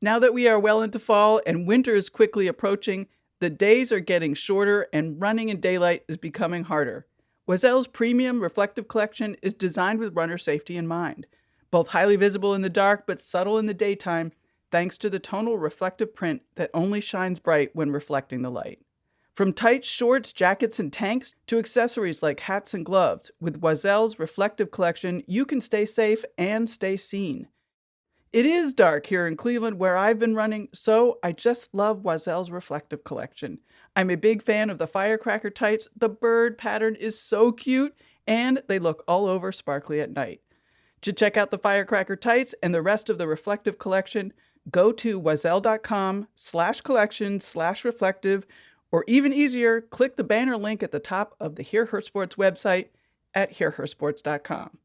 Now that we are well into fall and winter is quickly approaching, the days are getting shorter and running in daylight is becoming harder. Oisel's premium reflective collection is designed with runner safety in mind. Both highly visible in the dark but subtle in the daytime, thanks to the tonal reflective print that only shines bright when reflecting the light. From tights, shorts, jackets, and tanks to accessories like hats and gloves, with Oisel's reflective collection, you can stay safe and stay seen. It is dark here in Cleveland where I've been running, so I just love Oisel's reflective collection. I'm a big fan of the firecracker tights. The bird pattern is so cute, and they look all over sparkly at night. To check out the firecracker tights and the rest of the reflective collection, go to oisel.com/collection/reflective, or even easier, click the banner link at the top of the Hear Her Sports website at hearhersports.com.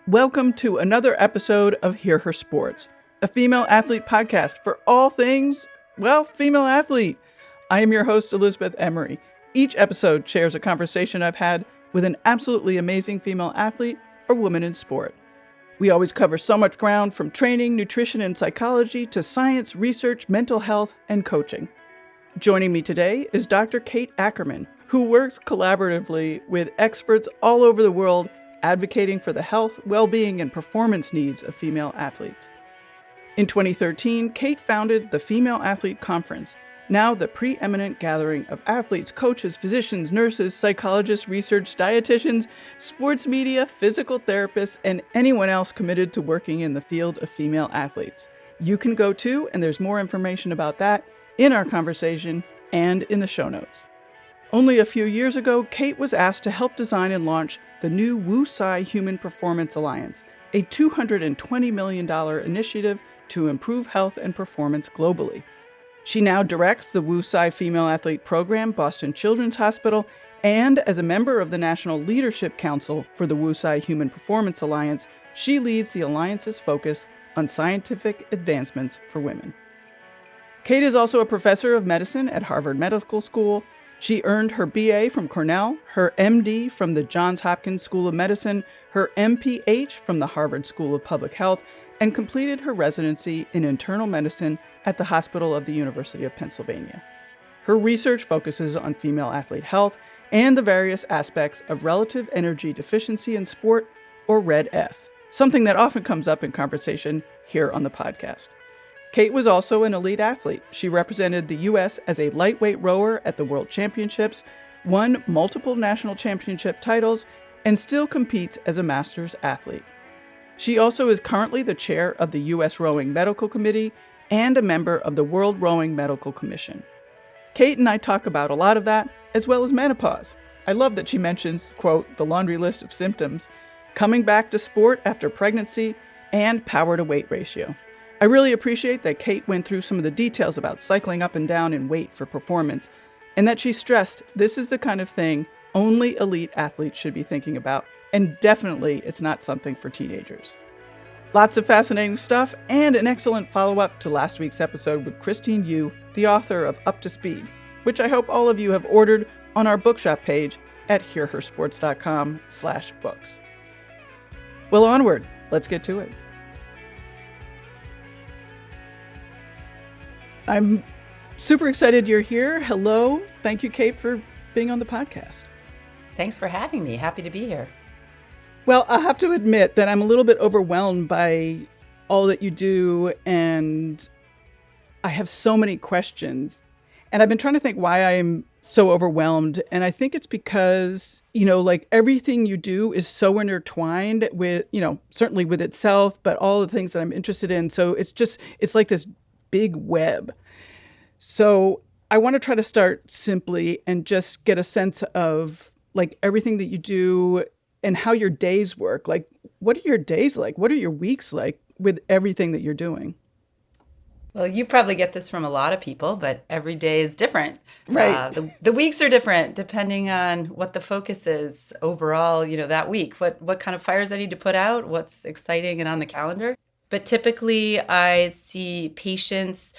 Welcome to another episode of Hear Her Sports, a female athlete podcast for all things, female athlete. I am your host, Elizabeth Emery. Each episode shares a conversation I've had with an absolutely amazing female athlete or woman in sport. We always cover so much ground, from training, nutrition, and psychology to science, research, mental health, and coaching. Joining me today is Dr. Kate Ackerman, who works collaboratively with experts all over the world advocating for the health, well-being, and performance needs of female athletes. In 2013, Kate founded the Female Athlete Conference, now the preeminent gathering of athletes, coaches, physicians, nurses, psychologists, research, dietitians, sports media, physical therapists, and anyone else committed to working in the field of female athletes. You can go too, and there's more information about that in our conversation and in the show notes. Only a few years ago, Kate was asked to help design and launch the new Tsai Human Performance Alliance, a $220 million initiative to improve health and performance globally. She now directs the Tsai Female Athlete Program, Boston Children's Hospital, and as a member of the National Leadership Council for the Tsai Human Performance Alliance, she leads the Alliance's focus on scientific advancements for women. Kate is also a professor of medicine at Harvard Medical School. She earned her BA from Cornell, her MD from the Johns Hopkins School of Medicine, her MPH from the Harvard School of Public Health, and completed her residency in internal medicine at the Hospital of the University of Pennsylvania. Her research focuses on female athlete health and the various aspects of relative energy deficiency in sport, or RED-S, something that often comes up in conversation here on the podcast. Kate was also an elite athlete. She represented the U.S. as a lightweight rower at the World Championships, won multiple national championship titles, and still competes as a masters athlete. She also is currently the chair of the U.S. Rowing Medical Committee and a member of the World Rowing Medical Commission. Kate and I talk about a lot of that, as well as menopause. I love that she mentions, quote, the laundry list of symptoms, coming back to sport after pregnancy, and power to weight ratio. I really appreciate that Kate went through some of the details about cycling up and down in weight for performance, and that she stressed this is the kind of thing only elite athletes should be thinking about, and definitely it's not something for teenagers. Lots of fascinating stuff, and an excellent follow-up to last week's episode with Christine Yu, the author of Up to Speed, which I hope all of you have ordered on our bookshop page at hearhersports.com/books. Well, onward. Let's get to it. I'm super excited you're here. Hello. Thank you, Kate, for being on the podcast. Thanks for having me. Happy to be here. Well, I have to admit that I'm a little bit overwhelmed by all that you do, and I have so many questions. And I've been trying to think why I'm so overwhelmed. And I think it's because, like everything you do is so intertwined with, certainly with itself, but all the things that I'm interested in. So it's like this big web. So I want to try to start simply and just get a sense of like everything that you do and how your days work. Like, what are your days like? What are your weeks like with everything that you're doing? Well, you probably get this from a lot of people, but every day is different. Right. The weeks are different depending on what the focus is overall, that week, what kind of fires I need to put out, what's exciting and on the calendar. But typically I see patients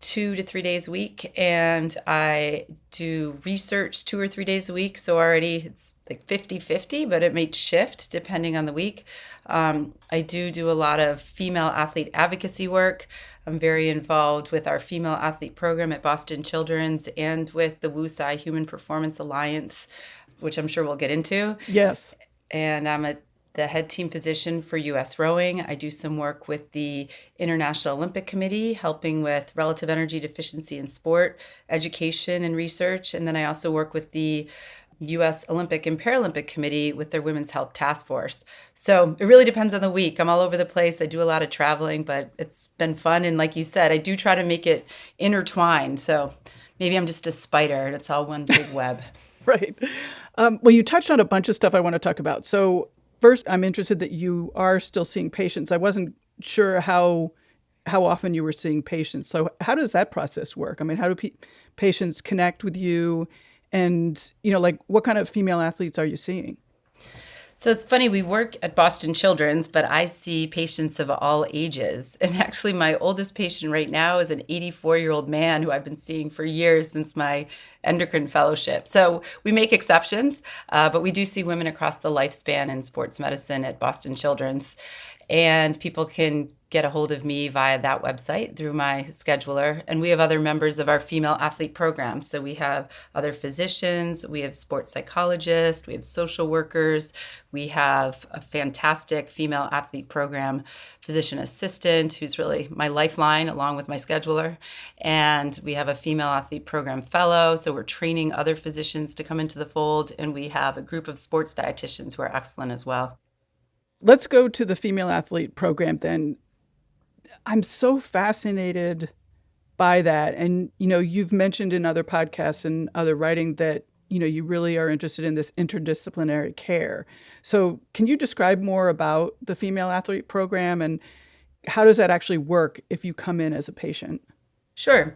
2 to 3 days a week, and I do research 2 or 3 days a week. So already it's like 50-50, but it may shift depending on the week. I do a lot of female athlete advocacy work. I'm very involved with our female athlete program at Boston Children's and with the Tsai Human Performance Alliance, which I'm sure we'll get into. Yes. And the head team physician for U.S. rowing. I do some work with the International Olympic Committee, helping with relative energy deficiency in sport, education, and research. And then I also work with the U.S. Olympic and Paralympic Committee with their Women's Health Task Force. So it really depends on the week. I'm all over the place. I do a lot of traveling, but it's been fun. And like you said, I do try to make it intertwined. So maybe I'm just a spider and it's all one big web. Right. Well, you touched on a bunch of stuff I want to talk about. So first, I'm interested that you are still seeing patients. I wasn't sure how often you were seeing patients. So how does that process work? I mean, how do patients connect with you? And, like what kind of female athletes are you seeing? So it's funny, we work at Boston Children's, but I see patients of all ages. And actually, my oldest patient right now is an 84-year-old man who I've been seeing for years since my endocrine fellowship. So we make exceptions, but we do see women across the lifespan in sports medicine at Boston Children's. And people can get a hold of me via that website through my scheduler. And we have other members of our female athlete program. So we have other physicians, we have sports psychologists, we have social workers, we have a fantastic female athlete program physician assistant who's really my lifeline along with my scheduler. And we have a female athlete program fellow. So we're training other physicians to come into the fold. And we have a group of sports dietitians who are excellent as well. Let's go to the female athlete program then. I'm so fascinated by that. And, you've mentioned in other podcasts and other writing that, you really are interested in this interdisciplinary care. So can you describe more about the female athlete program and how does that actually work if you come in as a patient? Sure.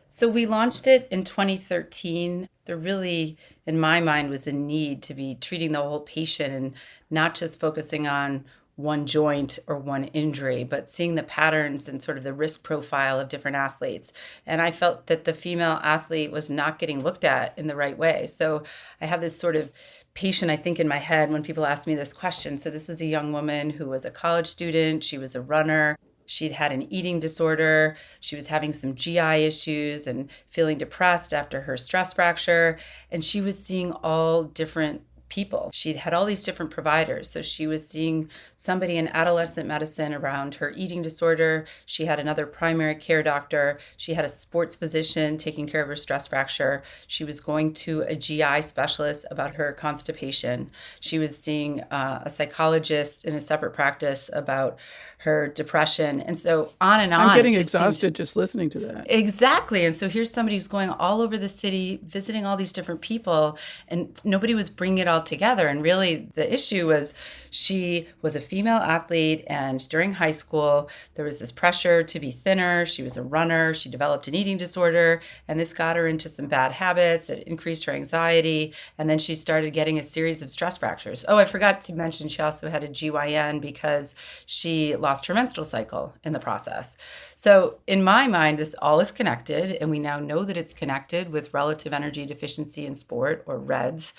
So we launched it in 2013. There really, in my mind, was a need to be treating the whole patient and not just focusing on one joint or one injury, but seeing the patterns and sort of the risk profile of different athletes. And I felt that the female athlete was not getting looked at in the right way. So I have this sort of patient, I think, in my head when people ask me this question. So this was a young woman who was a college student. She was a runner. She'd had an eating disorder. She was having some GI issues and feeling depressed after her stress fracture. And she was seeing all different people. She'd had all these different providers. So she was seeing somebody in adolescent medicine around her eating disorder. She had another primary care doctor. She had a sports physician taking care of her stress fracture. She was going to a GI specialist about her constipation. She was seeing a psychologist in a separate practice about her depression. And so on and on. I'm getting exhausted just listening to that. Exactly. And so here's somebody who's going all over the city, visiting all these different people, and nobody was bringing it all together. And really the issue was she was a female athlete, and during high school, there was this pressure to be thinner. She was a runner. She developed an eating disorder, and this got her into some bad habits. It increased her anxiety. And then she started getting a series of stress fractures. Oh, I forgot to mention she also had a GYN because she lost her menstrual cycle in the process. So in my mind, this all is connected, and we now know that it's connected with relative energy deficiency in sport, or REDS.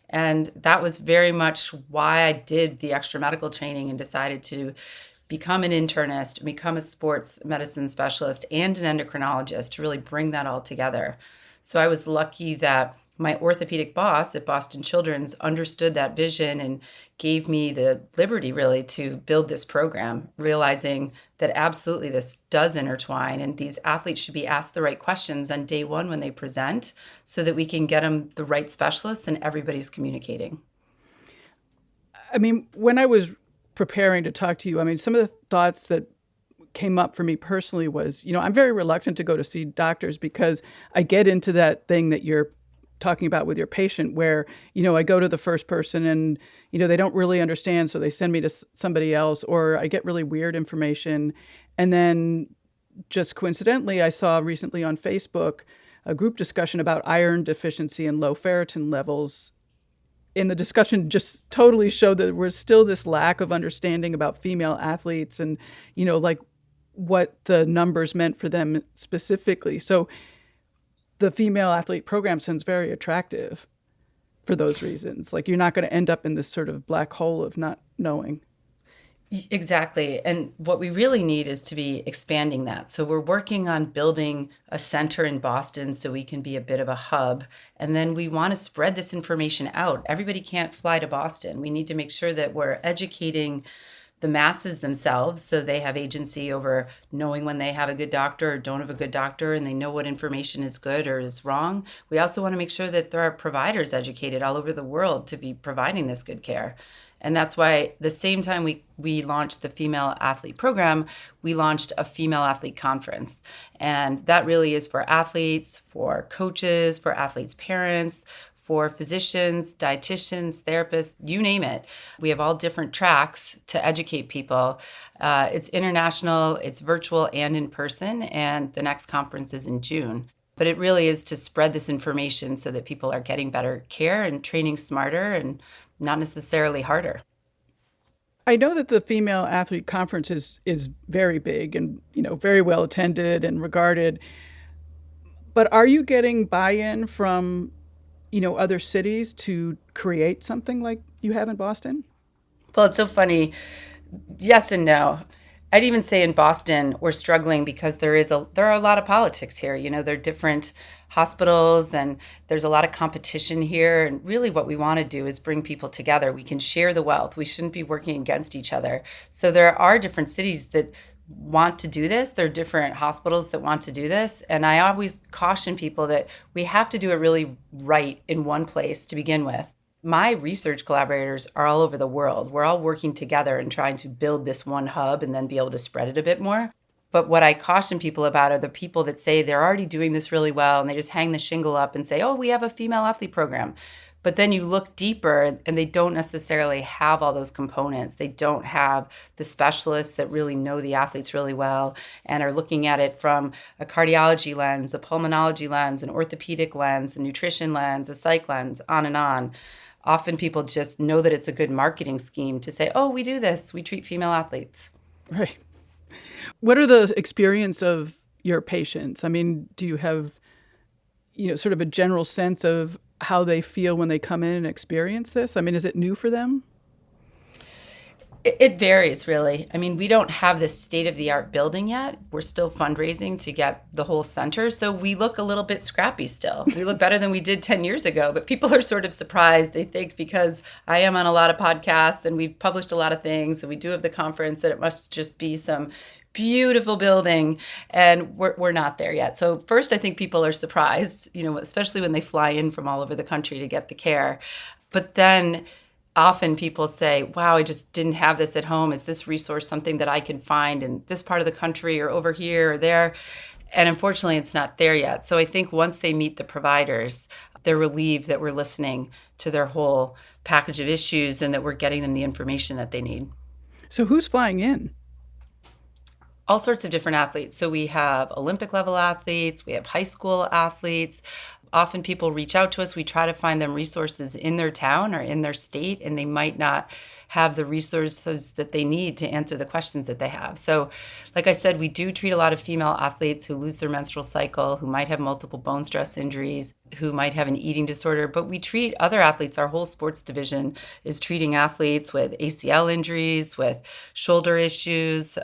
And that was very much why I did the extra medical training and decided to become an internist, become a sports medicine specialist, and an endocrinologist to really bring that all together. So I was lucky that my orthopedic boss at Boston Children's understood that vision and gave me the liberty really to build this program, realizing that absolutely this does intertwine and these athletes should be asked the right questions on day one when they present so that we can get them the right specialists and everybody's communicating. I mean, when I was preparing to talk to you, I mean, some of the thoughts that came up for me personally was, I'm very reluctant to go to see doctors because I get into that thing that you're talking about with your patient where, I go to the first person and, they don't really understand. So they send me to somebody else, or I get really weird information. And then just coincidentally, I saw recently on Facebook a group discussion about iron deficiency and low ferritin levels. And the discussion just totally showed that there was still this lack of understanding about female athletes and, like what the numbers meant for them specifically. So the female athlete program sounds very attractive for those reasons. Like you're not going to end up in this sort of black hole of not knowing. Exactly. And what we really need is to be expanding that. So we're working on building a center in Boston so we can be a bit of a hub. And then we want to spread this information out. Everybody can't fly to Boston. We need to make sure that we're educating the masses themselves so they have agency over knowing when they have a good doctor or don't have a good doctor, and they know what information is good or is wrong. We also want to make sure that there are providers educated all over the world to be providing this good care. And that's why the same time we launched the female athlete program, we launched a female athlete conference. And that really is for athletes, for coaches, for athletes' parents, for physicians, dietitians, therapists, you name it. We have all different tracks to educate people. It's international, it's virtual and in person, and the next conference is in June. But it really is to spread this information so that people are getting better care and training smarter and not necessarily harder. I know that the female athlete conference is very big and very well attended and regarded. But are you getting buy-in from other cities to create something like you have in Boston? Well, it's so funny. Yes and no. I'd even say in Boston, we're struggling because there are a lot of politics here. There are different hospitals and there's a lot of competition here. And really what we want to do is bring people together. We can share the wealth. We shouldn't be working against each other. So there are different cities that want to do this. There are different hospitals that want to do this. And I always caution people that we have to do it really right in one place to begin with. My research collaborators are all over the world. We're all working together and trying to build this one hub and then be able to spread it a bit more. But what I caution people about are the people that say they're already doing this really well and they just hang the shingle up and say, oh, we have a female athlete program. But then you look deeper and they don't necessarily have all those components. They don't have the specialists that really know the athletes really well and are looking at it from a cardiology lens, a pulmonology lens, an orthopedic lens, a nutrition lens, a psych lens, on and on. Often people just know that it's a good marketing scheme to say, oh, we do this. We treat female athletes. Right. What are the experience of your patients? I mean, do you have, sort of a general sense of how they feel when they come in and experience this? I mean, is it new for them? It varies, really. I mean, we don't have this state-of-the-art building yet. We're still fundraising to get the whole center. So we look a little bit scrappy still. We look better than we did 10 years ago. But people are sort of surprised. They think because I am on a lot of podcasts and we've published a lot of things and we do have the conference that it must just be some beautiful building. And we're not there yet. So first, I think people are surprised, especially when they fly in from all over the country to get the care. But then often people say, wow, I just didn't have this at home. Is this resource something that I can find in this part of the country or over here or there? And unfortunately, it's not there yet. So I think once they meet the providers, they're relieved that we're listening to their whole package of issues and that we're getting them the information that they need. So who's flying in? All sorts of different athletes. So we have Olympic level athletes, we have high school athletes. Often people reach out to us. We try to find them resources in their town or in their state, and they might not have the resources that they need to answer the questions that they have. So, like I said, we do treat a lot of female athletes who lose their menstrual cycle, who might have multiple bone stress injuries, who might have an eating disorder, but we treat other athletes. Our whole sports division is treating athletes with ACL injuries, with shoulder issues,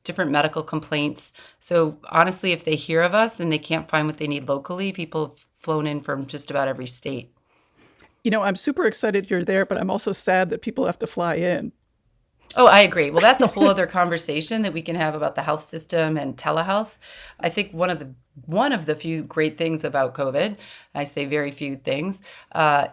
different medical complaints. So honestly, if they hear of us and they can't find what they need locally, people have flown in from just about every state. I'm super excited you're there, but I'm also sad that people have to fly in. Oh, I agree. Well, that's a whole other conversation that we can have about the health system and telehealth. I think one of the few great things about COVID, I say very few things,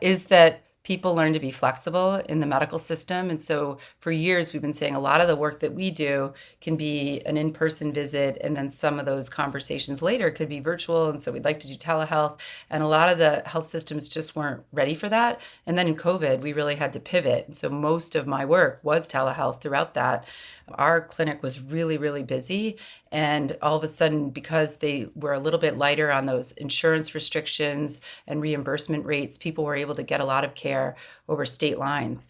is that people learn to be flexible in the medical system. And so for years, we've been saying a lot of the work that we do can be an in-person visit, and then some of those conversations later could be virtual. And so we'd like to do telehealth. And a lot of the health systems just weren't ready for that. And then in COVID, we really had to pivot. And so most of my work was telehealth throughout that. Our clinic was really, really busy. And all of a sudden, because they were a little bit lighter on those insurance restrictions and reimbursement rates, people were able to get a lot of care over state lines.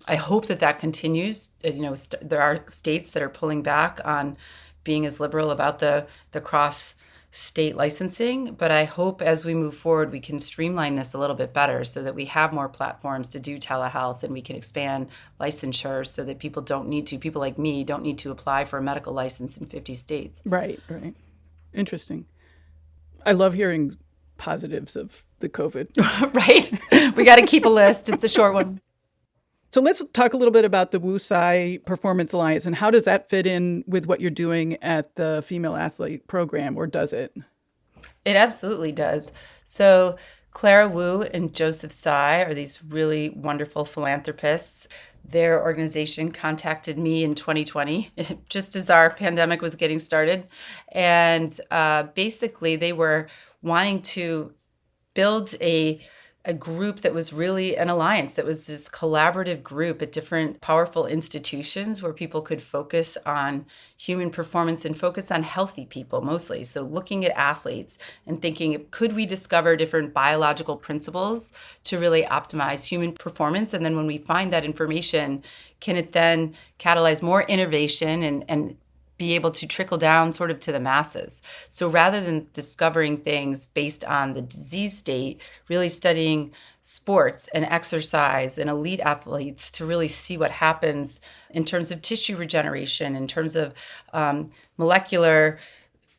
I hope that continues. There are states that are pulling back on being as liberal about the cross state licensing, but I hope as we move forward, we can streamline this a little bit better so that we have more platforms to do telehealth and we can expand licensure so that people like me don't need to apply for a medical license in 50 states. Right. Interesting. I love hearing positives of the COVID. Right? We got to keep a list. It's a short one. So let's talk a little bit about the Tsai Performance Alliance and how does that fit in with what you're doing at the Female Athlete Program, or does it? It absolutely does. So Clara Wu and Joseph Tsai are these really wonderful philanthropists. Their organization contacted me in 2020, just as our pandemic was getting started. And basically, they were wanting to build a group that was really an alliance, that was this collaborative group at different powerful institutions where people could focus on human performance and focus on healthy people mostly. So looking at athletes and thinking, could we discover different biological principles to really optimize human performance? And then when we find that information, can it then catalyze more innovation and be able to trickle down sort of to the masses? So rather than discovering things based on the disease state, really studying sports and exercise and elite athletes to really see what happens in terms of tissue regeneration, in terms of molecular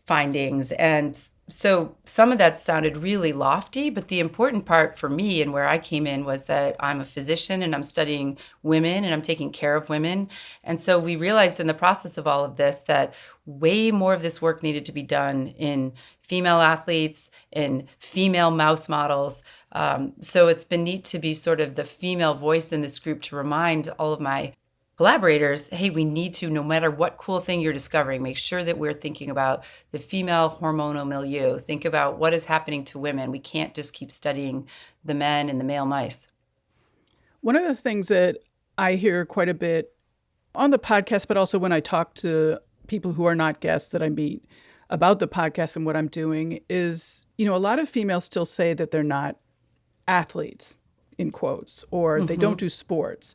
findings. And so some of that sounded really lofty, but the important part for me and where I came in was that I'm a physician and I'm studying women and I'm taking care of women. And so we realized in the process of all of this that way more of this work needed to be done in female athletes, in female mouse models. So it's been neat to be sort of the female voice in this group to remind all of my collaborators, hey, we need to, no matter what cool thing you're discovering, make sure that we're thinking about the female hormonal milieu. Think about what is happening to women. We can't just keep studying the men and the male mice. One of the things that I hear quite a bit on the podcast, but also when I talk to people who are not guests that I meet about the podcast and what I'm doing is, a lot of females still say that they're not athletes, in quotes, or they don't do sports.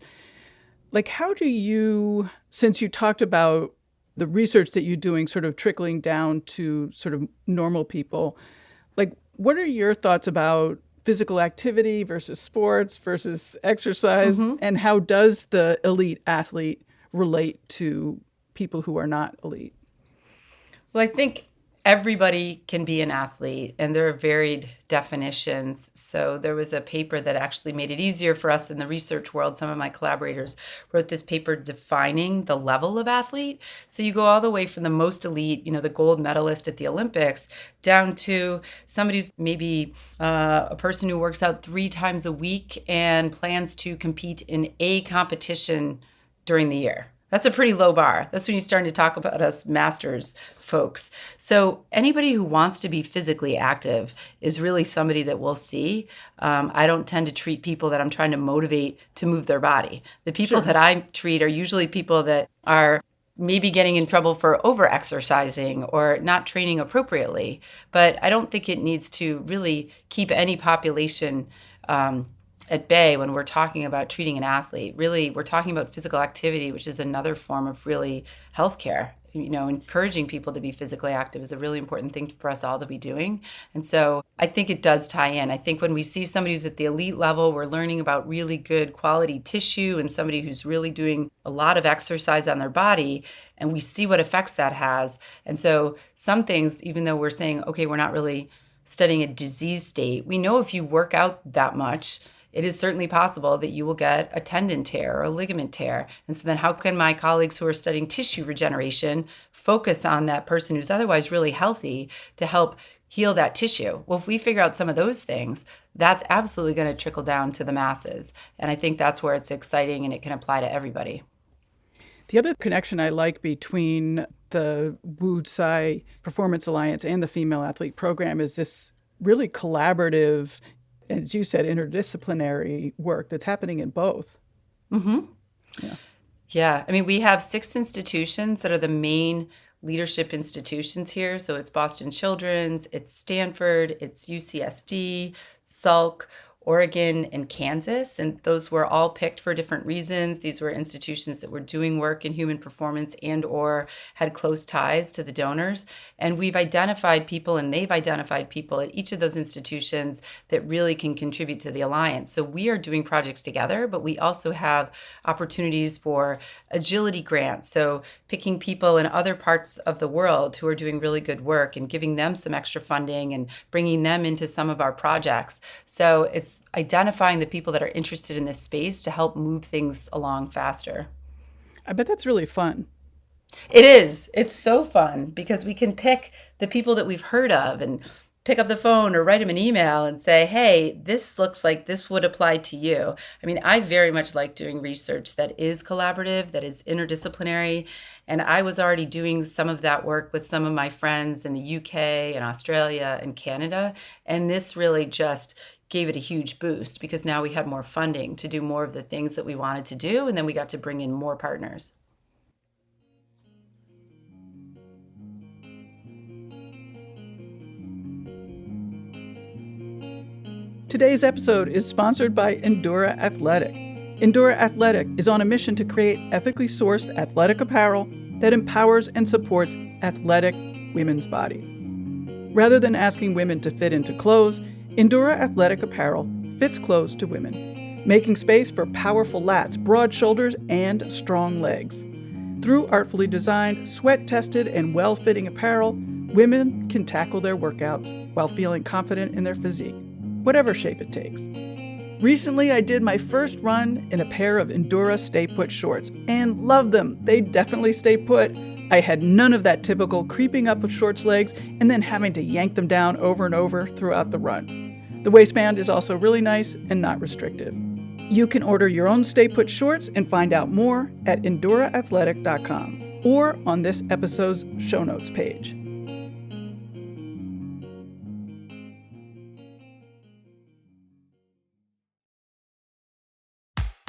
Like, how do you, since you talked about the research that you're doing sort of trickling down to sort of normal people, like, what are your thoughts about physical activity versus sports versus exercise? And how does the elite athlete relate to people who are not elite? Well, I think everybody can be an athlete, and there are varied definitions. So there was a paper that actually made it easier for us in the research world. Some of my collaborators wrote this paper defining the level of athlete. So you go all the way from the most elite, the gold medalist at the Olympics, down to somebody who's maybe a person who works out 3 times a week and plans to compete in a competition during the year. That's a pretty low bar. That's when you start to talk about us masters folks. So anybody who wants to be physically active is really somebody that we'll see. I don't tend to treat people that I'm trying to motivate to move their body. The people that I treat are usually people that are maybe getting in trouble for over-exercising or not training appropriately. But I don't think it needs to really keep any population at bay when we're talking about treating an athlete. Really, we're talking about physical activity, which is another form of really healthcare. Encouraging people to be physically active is a really important thing for us all to be doing. And so I think it does tie in. I think when we see somebody who's at the elite level, we're learning about really good quality tissue and somebody who's really doing a lot of exercise on their body, and we see what effects that has. And so some things, even though we're saying, okay, we're not really studying a disease state, we know if you work out that much, it is certainly possible that you will get a tendon tear or a ligament tear. And so then how can my colleagues who are studying tissue regeneration focus on that person who's otherwise really healthy to help heal that tissue? Well, if we figure out some of those things, that's absolutely going to trickle down to the masses. And I think that's where it's exciting and it can apply to everybody. The other connection I like between the Wu Tsai Performance Alliance and the Female Athlete Program is this really collaborative, as you said, interdisciplinary work that's happening in both. Yeah. I mean, we have 6 institutions that are the main leadership institutions here. So it's Boston Children's, it's Stanford, it's UCSD, Salk. Oregon, and Kansas. And those were all picked for different reasons. These were institutions that were doing work in human performance and or had close ties to the donors. And we've identified people, and they've identified people at each of those institutions that really can contribute to the alliance. So we are doing projects together, but we also have opportunities for agility grants. So picking people in other parts of the world who are doing really good work and giving them some extra funding and bringing them into some of our projects. So it's identifying the people that are interested in this space to help move things along faster. I bet that's really fun. It is. It's so fun because we can pick the people that we've heard of and pick up the phone or write them an email and say, hey, this looks like this would apply to you. I mean, I very much like doing research that is collaborative, that is interdisciplinary. And I was already doing some of that work with some of my friends in the UK and Australia and Canada. And this really just gave it a huge boost because now we had more funding to do more of the things that we wanted to do. And then we got to bring in more partners. Today's episode is sponsored by Endura Athletic. Endura Athletic is on a mission to create ethically sourced athletic apparel that empowers and supports athletic women's bodies. Rather than asking women to fit into clothes, Endura Athletic apparel fits clothes to women, making space for powerful lats, broad shoulders, and strong legs. Through artfully designed, sweat-tested, and well-fitting apparel, women can tackle their workouts while feeling confident in their physique, whatever shape it takes. Recently, I did my first run in a pair of Endura Stay Put shorts and loved them. They definitely stay put. I had none of that typical creeping up of shorts legs and then having to yank them down over and over throughout the run. The waistband is also really nice and not restrictive. You can order your own Stay Put shorts and find out more at enduraathletic.com or on this episode's show notes page.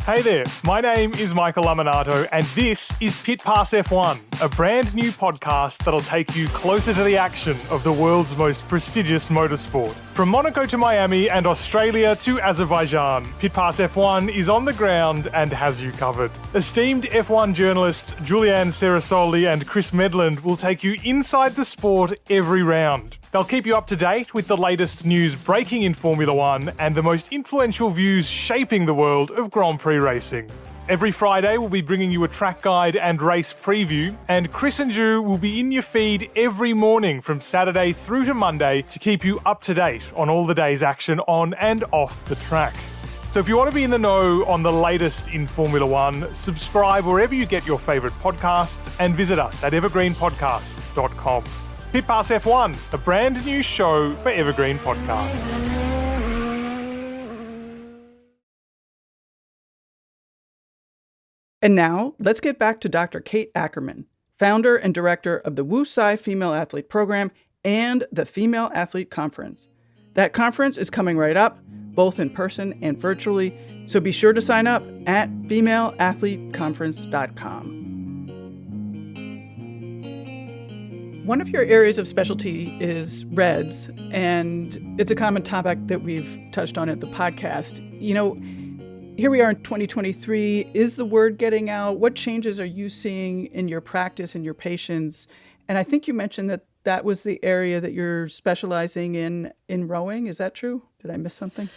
Hey there, my name is Michael Laminato, and this is Pit Pass F1, a brand new podcast that'll take you closer to the action of the world's most prestigious motorsport. From Monaco to Miami and Australia to Azerbaijan, Pit Pass F1 is on the ground and has you covered. Esteemed F1 journalists Julianne Cerasoli and Chris Medland will take you inside the sport every round. They'll keep you up to date with the latest news breaking in Formula One and the most influential views shaping the world of Grand Prix racing. Every Friday, we'll be bringing you a track guide and race preview, and Chris and Ju will be in your feed every morning from Saturday through to Monday to keep you up to date on all the day's action on and off the track. So if you want to be in the know on the latest in Formula One, subscribe wherever you get your favourite podcasts and visit us at evergreenpodcasts.com. Pit Pass F1, a brand new show for Evergreen Podcasts. And now, let's get back to Dr. Kate Ackerman, founder and director of the Tsai Female Athlete Program and the Female Athlete Conference. That conference is coming right up, both in person and virtually, so be sure to sign up at femaleathleteconference.com. One of your areas of specialty is REDS, and it's a common topic that we've touched on at the podcast. You know, here we are in 2023. Is the word getting out? What changes are you seeing in your practice and your patients? And I think you mentioned that that was the area that you're specializing in rowing. Is that true? Did I miss something?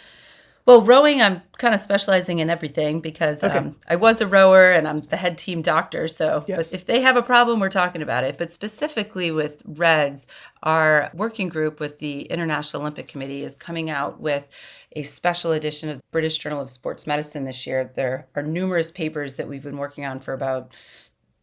Well, rowing, I'm kind of specializing in everything because I was a rower and I'm the head team doctor. So Yes. if they have a problem, we're talking about it. But specifically with REDS, our working group with the International Olympic Committee is coming out with a special edition of the British Journal of Sports Medicine this year. There are numerous papers that we've been working on for about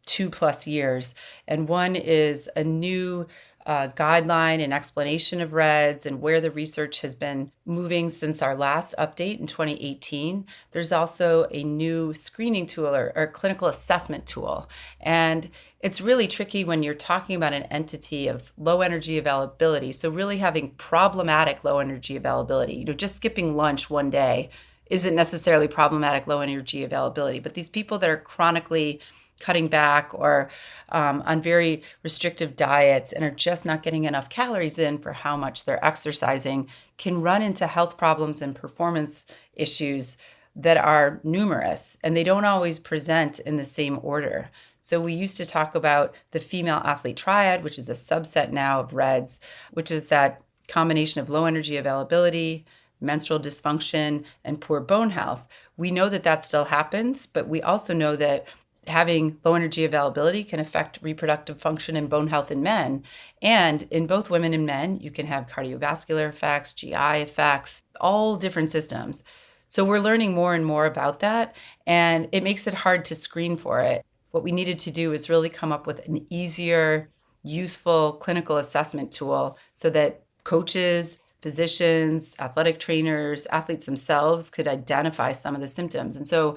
2+ years. And one is a new guideline and explanation of REDS and where the research has been moving since our last update in 2018. There's also a new screening tool or clinical assessment tool. And it's really tricky when you're talking about an entity of low energy availability. So really having problematic low energy availability, you know, just skipping lunch one day isn't necessarily problematic low energy availability. But these people that are chronically cutting back or on very restrictive diets and are just not getting enough calories in for how much they're exercising can run into health problems and performance issues that are numerous, and they don't always present in the same order. So we used to talk about the female athlete triad, which is a subset now of REDS, which is that combination of low energy availability, menstrual dysfunction, and poor bone health. We know that that still happens, but we also know that having low energy availability can affect reproductive function and bone health in men. And in both women and men, you can have cardiovascular effects, GI effects, all different systems. So we're learning more and more about that, and it makes it hard to screen for it. What we needed to do is really come up with an easier, useful clinical assessment tool so that coaches, physicians, athletic trainers, athletes themselves could identify some of the symptoms. And so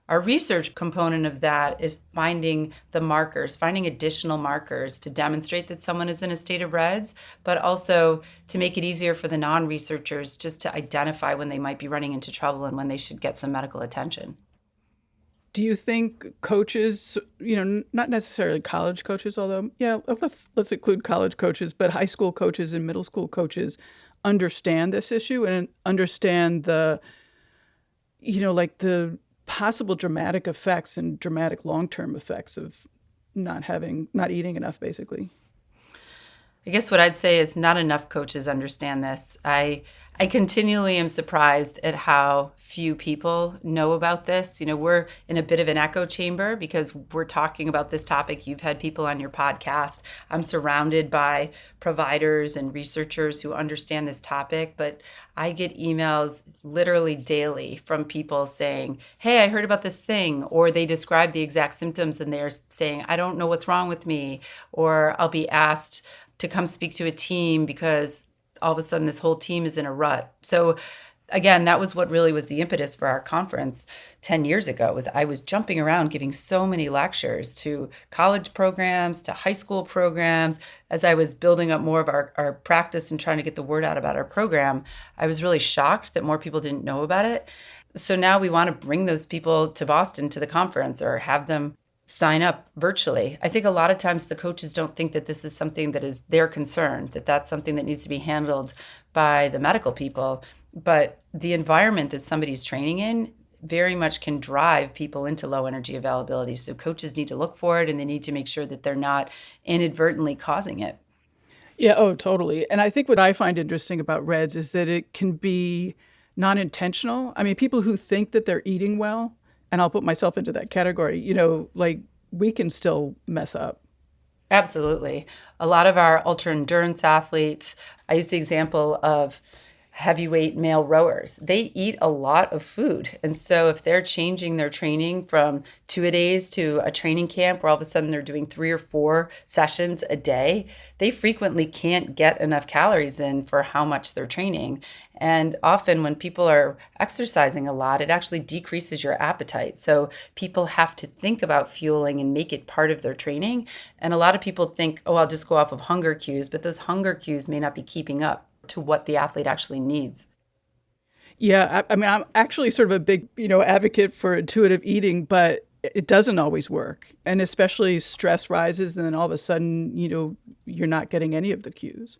our research component of that is finding the markers, finding additional markers to demonstrate that someone is in a state of REDS, but also to make it easier for the non-researchers just to identify when they might be running into trouble and when they should get some medical attention. Do you think coaches, not necessarily college coaches, although, let's include college coaches, but high school coaches and middle school coaches understand this issue and understand the possible dramatic effects and dramatic long-term effects of not eating enough, basically? I guess what I'd say is not enough coaches understand this. I continually am surprised at how few people know about this. We're in a bit of an echo chamber because we're talking about this topic. You've had people on your podcast. I'm surrounded by providers and researchers who understand this topic, but I get emails literally daily from people saying, hey, I heard about this thing, or they describe the exact symptoms and they're saying, I don't know what's wrong with me, or I'll be asked to come speak to a team because all of a sudden this whole team is in a rut. So again, that was what really was the impetus for our conference 10 years ago. Was I was jumping around giving so many lectures to college programs, to high school programs. As I was building up more of our practice and trying to get the word out about our program, I was really shocked that more people didn't know about it. So now we want to bring those people to Boston to the conference or have them sign up virtually. I think a lot of times the coaches don't think that this is something that is their concern, that that's something that needs to be handled by the medical people. But the environment that somebody's training in very much can drive people into low energy availability. So coaches need to look for it and they need to make sure that they're not inadvertently causing it. Yeah, oh, totally. And I think what I find interesting about REDS is that it can be non-intentional. I mean, people who think that they're eating well, and I'll put myself into that category, we can still mess up. Absolutely. A lot of our ultra endurance athletes, I use the example of heavyweight male rowers. They eat a lot of food. And so if they're changing their training from 2-a-days to a training camp where all of a sudden they're doing 3 or 4 sessions a day, they frequently can't get enough calories in for how much they're training. And often when people are exercising a lot, it actually decreases your appetite. So people have to think about fueling and make it part of their training. And a lot of people think, oh, I'll just go off of hunger cues, but those hunger cues may not be keeping up to what the athlete actually needs. Yeah, I mean, I'm actually sort of a big, advocate for intuitive eating, but it doesn't always work. And especially stress rises and then all of a sudden, you're not getting any of the cues.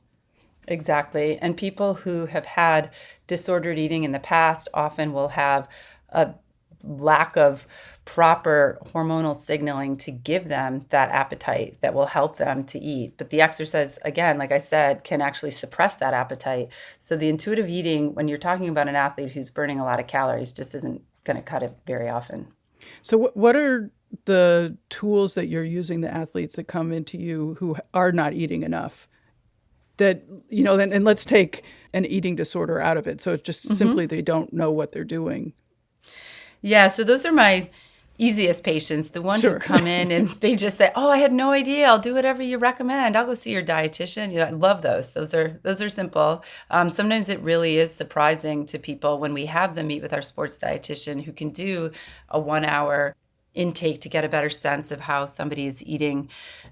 Exactly. And people who have had disordered eating in the past often will have a lack of proper hormonal signaling to give them that appetite that will help them to eat. But the exercise, again, like I said, can actually suppress that appetite. So the intuitive eating, when you're talking about an athlete who's burning a lot of calories, just isn't going to cut it very often. So what are the tools that you're using, the athletes that come into you who are not eating enough? That, and let's take an eating disorder out of it. So it's just simply they don't know what they're doing. Yeah, so those are my easiest patients, the ones who come in and they just say, oh, I had no idea. I'll do whatever you recommend. I'll go see your dietitian. I love those. Those are simple. Sometimes it really is surprising to people when we have them meet with our sports dietitian who can do a 1-hour intake to get a better sense of how somebody is eating,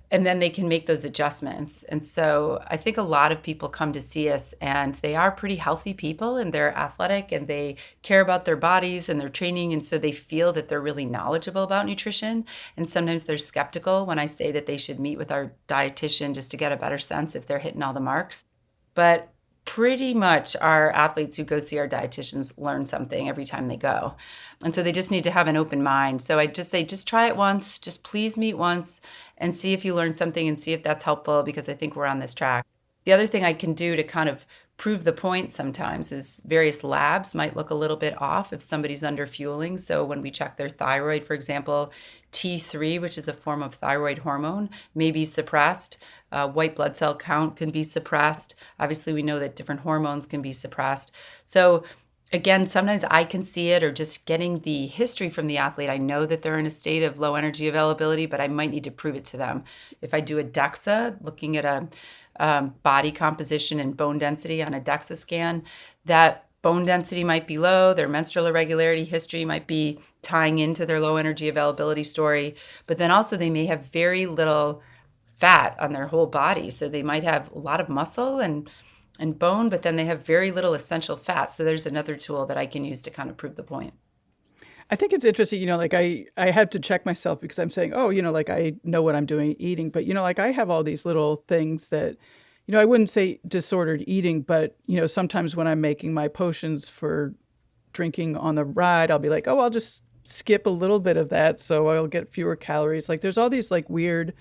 and then they can make those adjustments. And so I think a lot of people come to see us and they are pretty healthy people and they're athletic and they care about their bodies and their training, and so they feel that they're really knowledgeable about nutrition. And sometimes they're skeptical when I say that they should meet with our dietitian just to get a better sense if they're hitting all the marks. But pretty much our athletes who go see our dietitians learn something every time they go. And so they just need to have an open mind. So I just say, just try it once, just please meet once and see if you learn something and see if that's helpful, because I think we're on this track. The other thing I can do to kind of prove the point sometimes is various labs might look a little bit off if somebody's under fueling. So when we check their thyroid, for example, T3, which is a form of thyroid hormone, may be suppressed. White blood cell count can be suppressed. Obviously, we know that different hormones can be suppressed. So again, sometimes I can see it, or just getting the history from the athlete. I know that they're in a state of low energy availability, but I might need to prove it to them. If I do a DEXA, looking at a body composition and bone density on a DEXA scan, that bone density might be low, their menstrual irregularity history might be tying into their low energy availability story, but then also they may have very little fat on their whole body. So they might have a lot of muscle and bone, but then they have very little essential fat. So there's another tool that I can use to kind of prove the point. I think it's interesting, like I have to check myself because I'm saying, oh, like I know what I'm doing eating, but, like I have all these little things that, I wouldn't say disordered eating, but, sometimes when I'm making my potions for drinking on the ride, I'll be like, oh, I'll just skip a little bit of that so I'll get fewer calories. Like there's all these like weird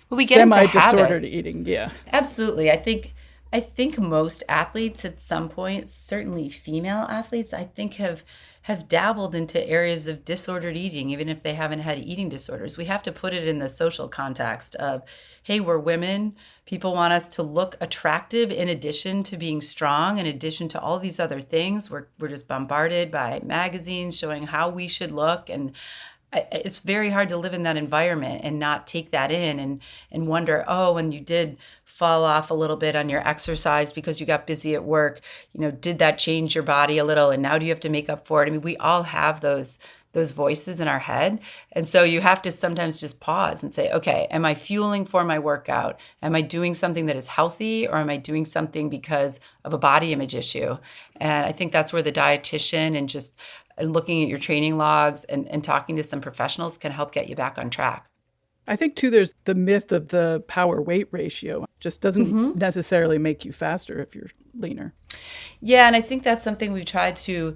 we get into semi-disordered habits. eating. Yeah. Absolutely. I think most athletes at some point, certainly female athletes, I think have dabbled into areas of disordered eating, even if they haven't had eating disorders. We have to put it in the social context of, hey, we're women. People want us to look attractive in addition to being strong, in addition to all these other things. We're just bombarded by magazines showing how we should look, and it's very hard to live in that environment and not take that in and wonder, oh, when you did fall off a little bit on your exercise because you got busy at work, did that change your body a little? And now do you have to make up for it? I mean, we all have those voices in our head. And so you have to sometimes just pause and say, okay, am I fueling for my workout? Am I doing something that is healthy, or am I doing something because of a body image issue? And I think that's where the dietitian and just looking at your training logs and talking to some professionals can help get you back on track. I think too, there's the myth of the power weight ratio. It just doesn't necessarily make you faster if you're leaner. Yeah. And I think that's something we've tried to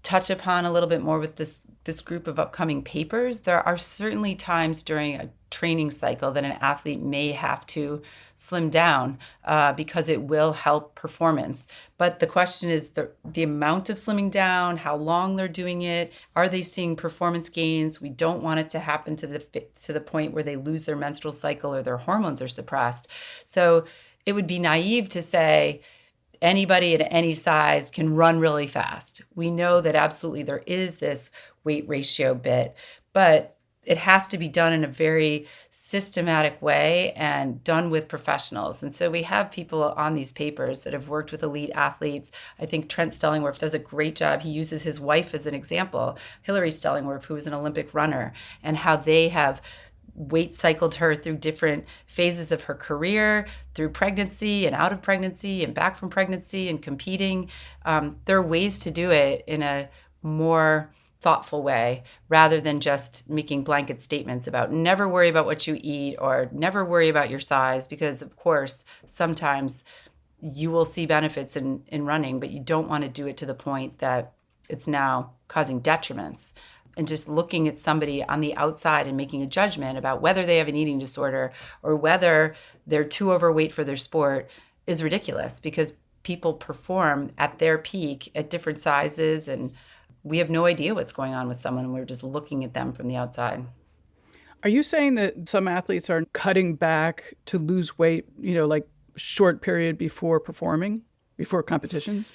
touch upon a little bit more with this group of upcoming papers. There are certainly times during a training cycle that an athlete may have to slim down because it will help performance. But the question is the amount of slimming down, how long they're doing it, are they seeing performance gains? We don't want it to happen to the point where they lose their menstrual cycle or their hormones are suppressed. So it would be naive to say anybody at any size can run really fast. We know that absolutely there is this weight ratio bit, but it has to be done in a very systematic way and done with professionals. And so we have people on these papers that have worked with elite athletes. I think Trent Stellingwerff does a great job. He uses his wife as an example, Hillary Stellingwerff, who is an Olympic runner, and how they have weight cycled her through different phases of her career, through pregnancy and out of pregnancy and back from pregnancy and competing. There are ways to do it in a more thoughtful way rather than just making blanket statements about never worry about what you eat or never worry about your size, because of course sometimes you will see benefits in running, but you don't want to do it to the point that it's now causing detriments. And just looking at somebody on the outside and making a judgment about whether they have an eating disorder or whether they're too overweight for their sport is ridiculous, because people perform at their peak at different sizes, and we have no idea what's going on with someone. We're just looking at them from the outside. Are you saying that some athletes are cutting back to lose weight, like short period before performing, before competitions?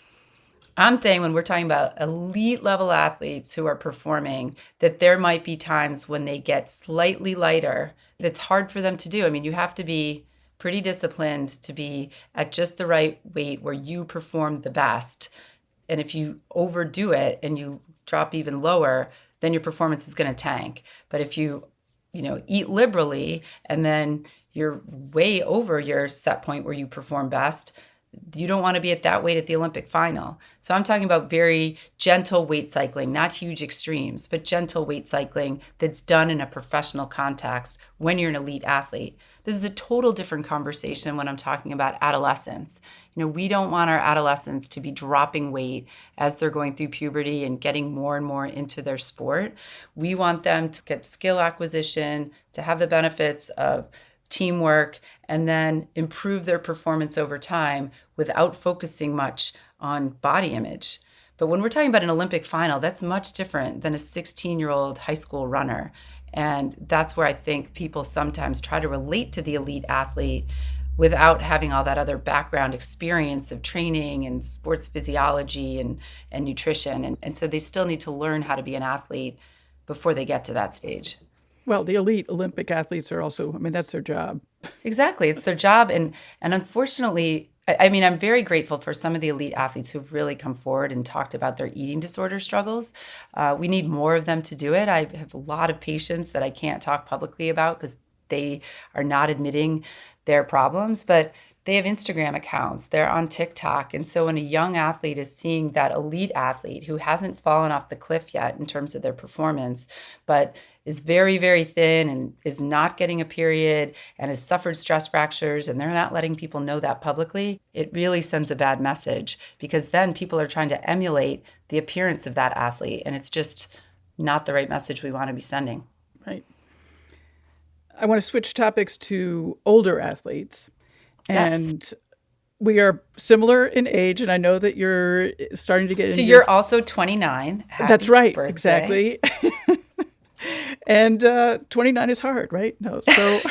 I'm saying when we're talking about elite level athletes who are performing, that there might be times when they get slightly lighter. It's hard for them to do. I mean, you have to be pretty disciplined to be at just the right weight where you perform the best. And if you overdo it and you drop even lower, then your performance is going to tank. But if you eat liberally and then you're way over your set point where you perform best, you don't want to be at that weight at the Olympic final. So I'm talking about very gentle weight cycling, not huge extremes, but gentle weight cycling that's done in a professional context when you're an elite athlete. This is a total different conversation when I'm talking about adolescents. We don't want our adolescents to be dropping weight as they're going through puberty and getting more and more into their sport. We want them to get skill acquisition, to have the benefits of teamwork, and then improve their performance over time without focusing much on body image. But when we're talking about an Olympic final, that's much different than a 16-year-old high school runner. And that's where I think people sometimes try to relate to the elite athlete without having all that other background experience of training and sports physiology and nutrition. And so they still need to learn how to be an athlete before they get to that stage. Well, the elite Olympic athletes are also, that's their job. Exactly. It's their job. And unfortunately, I'm very grateful for some of the elite athletes who've really come forward and talked about their eating disorder struggles. We need more of them to do it. I have a lot of patients that I can't talk publicly about because they are not admitting their problems, but they have Instagram accounts, they're on TikTok. And so when a young athlete is seeing that elite athlete who hasn't fallen off the cliff yet in terms of their performance, but is very, very thin and is not getting a period and has suffered stress fractures, and they're not letting people know that publicly, it really sends a bad message, because then people are trying to emulate the appearance of that athlete, and it's just not the right message we want to be sending. Right. I want to switch topics to older athletes. And Yes. We are similar in age, and I know that you're starting to get into... So you're also 29. Happy That's right, birthday. exactly. And 29 is hard, right? No, so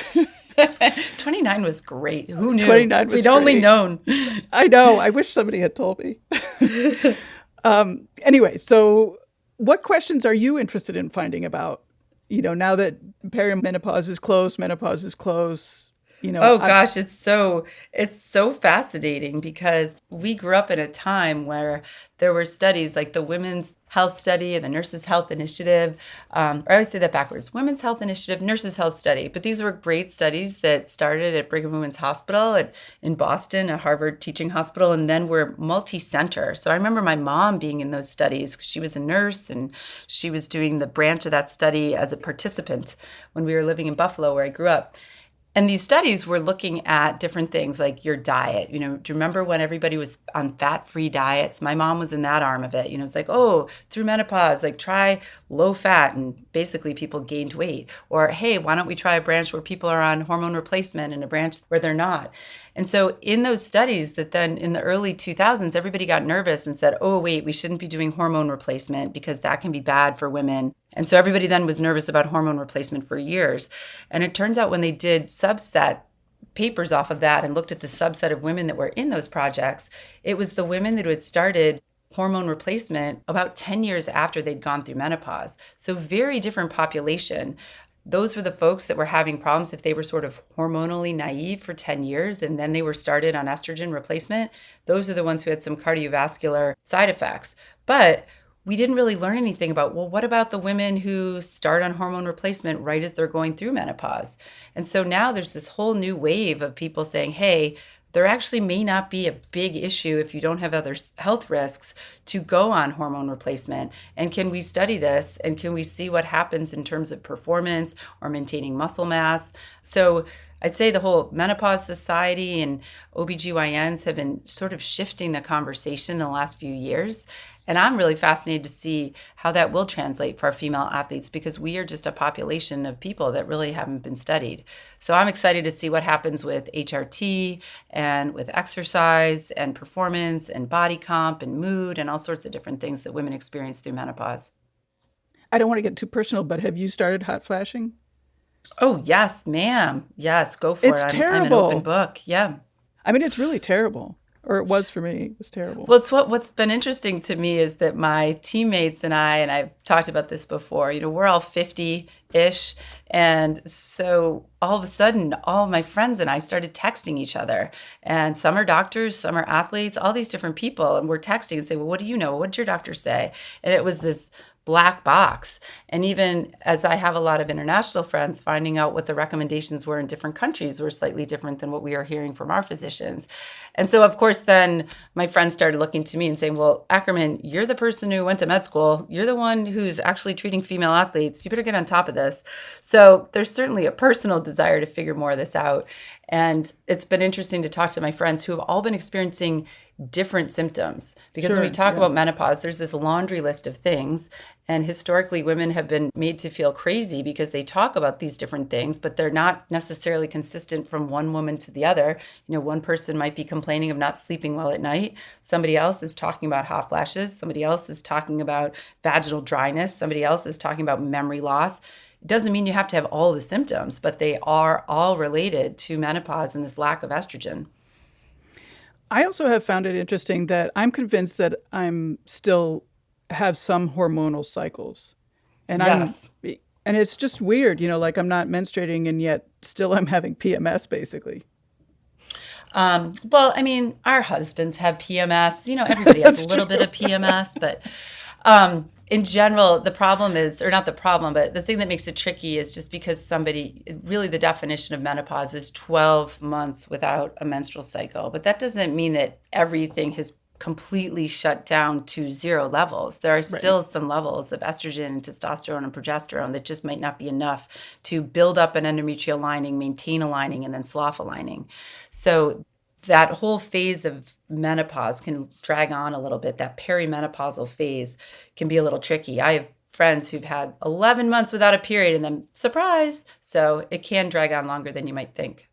29 was great. Who knew? 29 was We'd only great. known. I know. I wish somebody had told me. Anyway, so what questions are you interested in finding about? Now that perimenopause is close, menopause is close. Gosh, it's so fascinating, because we grew up in a time where there were studies like the Women's Health Study and the Nurses Health Initiative. Or I always say that backwards: Women's Health Initiative, Nurses Health Study. But these were great studies that started at Brigham Women's Hospital in Boston, a Harvard teaching hospital, and then were multi-center. So I remember my mom being in those studies because she was a nurse and she was doing the branch of that study as a participant when we were living in Buffalo, where I grew up. And these studies were looking at different things like your diet. Do you remember when everybody was on fat-free diets? My mom was in that arm of it. It's like, through menopause, like try low fat, and basically people gained weight. Or, hey, why don't we try a branch where people are on hormone replacement and a branch where they're not? And so in those studies that then in the early 2000s, everybody got nervous and said, oh, wait, we shouldn't be doing hormone replacement because that can be bad for women. And so everybody then was nervous about hormone replacement for years. And it turns out when they did subset papers off of that and looked at the subset of women that were in those projects, it was the women that had started hormone replacement about 10 years after they'd gone through menopause. So very different population. Those were the folks that were having problems if they were sort of hormonally naive for 10 years and then they were started on estrogen replacement. Those are the ones who had some cardiovascular side effects. But we didn't really learn anything about, well, what about the women who start on hormone replacement right as they're going through menopause? And so now there's this whole new wave of people saying, hey, there actually may not be a big issue if you don't have other health risks to go on hormone replacement. And can we study this? And can we see what happens in terms of performance or maintaining muscle mass? So I'd say the whole menopause society and OBGYNs have been sort of shifting the conversation in the last few years. And I'm really fascinated to see how that will translate for our female athletes, because we are just a population of people that really haven't been studied. So I'm excited to see what happens with HRT and with exercise and performance and body comp and mood and all sorts of different things that women experience through menopause. I don't want to get too personal, but have you started hot flashing? Oh, yes, ma'am. Yes, go for it. It's terrible. I'm an open book. Yeah. It's really terrible. Or it was for me. It was terrible. Well, what's been interesting to me is that my teammates and I've talked about this before, we're all 50-ish. And so all of a sudden, all of my friends and I started texting each other. And some are doctors, some are athletes, all these different people. And we're texting and say, well, what do you know? What did your doctor say? And it was this black box. And even as I have a lot of international friends, finding out what the recommendations were in different countries were slightly different than what we are hearing from our physicians. And so, of course, then my friends started looking to me and saying, well, Ackerman, you're the person who went to med school. You're the one who's actually treating female athletes. You better get on top of this. So there's certainly a personal desire to figure more of this out. And it's been interesting to talk to my friends who have all been experiencing different symptoms. Because when we talk about menopause, there's this laundry list of things. And historically, women have been made to feel crazy because they talk about these different things, but they're not necessarily consistent from one woman to the other. You know, one person might be complaining of not sleeping well at night. Somebody else is talking about hot flashes. Somebody else is talking about vaginal dryness. Somebody else is talking about memory loss. It doesn't mean you have to have all the symptoms, but they are all related to menopause and this lack of estrogen. I also have found it interesting that I'm convinced that I'm still have some hormonal cycles. And yes. And it's just weird, you know, like I'm not menstruating and yet still I'm having PMS basically. Well, I mean, our husbands have PMS, you know, everybody has a little bit of PMS, but in general, the problem is, or not the problem, but the thing that makes it tricky is just because really the definition of menopause is 12 months without a menstrual cycle. But that doesn't mean that everything has completely shut down to zero levels. There are still some levels of estrogen and testosterone and progesterone that just might not be enough to build up an endometrial lining, maintain a lining, and then slough a lining. So that whole phase of menopause can drag on a little bit. That perimenopausal phase can be a little tricky. I have friends who've had 11 months without a period and then surprise. So it can drag on longer than you might think.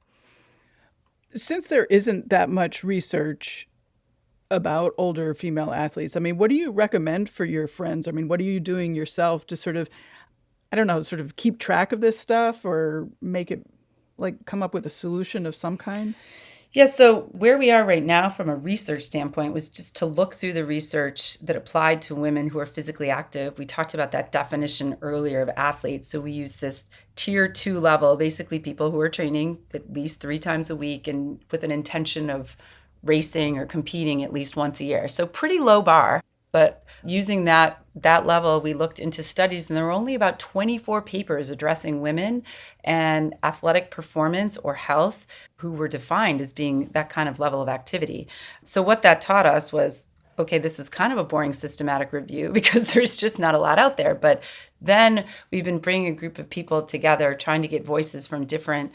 Since there isn't that much research about older female athletes, I mean, what do you recommend for your friends? I mean, what are you doing yourself to sort of, I don't know, sort of keep track of this stuff or make it like come up with a solution of some kind? Yeah, so where we are right now from a research standpoint was just to look through the research that applied to women who are physically active. We talked about that definition earlier of athletes. So we use this tier 2 level, basically people who are training at least 3 times a week and with an intention of racing or competing at least once a year. So pretty low bar. But using that level, we looked into studies, and there were only about 24 papers addressing women and athletic performance or health who were defined as being that kind of level of activity. So what that taught us was, okay, this is kind of a boring systematic review because there's just not a lot out there. But then we've been bringing a group of people together, trying to get voices from different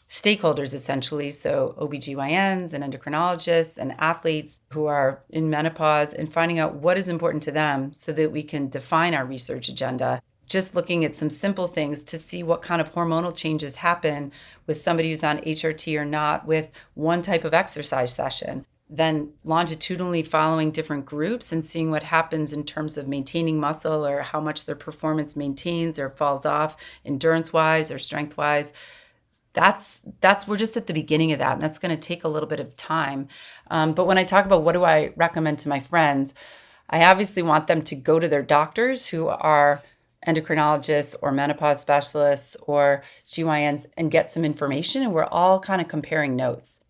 stakeholders, essentially, so OBGYNs and endocrinologists and athletes who are in menopause, and finding out what is important to them so that we can define our research agenda. Just looking at some simple things to see what kind of hormonal changes happen with somebody who's on HRT or not with one type of exercise session. Then longitudinally following different groups and seeing what happens in terms of maintaining muscle or how much their performance maintains or falls off endurance-wise or strength-wise. We're just at the beginning of that, and that's going to take a little bit of time. But when I talk about what do I recommend to my friends, I obviously want them to go to their doctors who are endocrinologists or menopause specialists or GYNs and get some information, and we're all kind of comparing notes.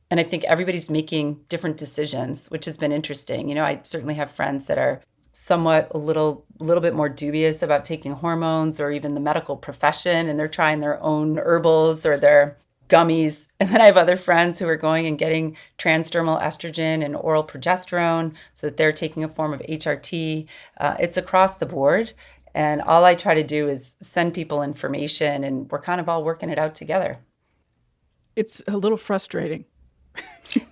And I think everybody's making different decisions, which has been interesting. You know, I certainly have friends that are somewhat a little bit more dubious about taking hormones or even the medical profession, and they're trying their own herbals or their gummies. And then I have other friends who are going and getting transdermal estrogen and oral progesterone so that they're taking a form of HRT. It's across the board. And all I try to do is send people information, and we're kind of all working it out together. It's a little frustrating.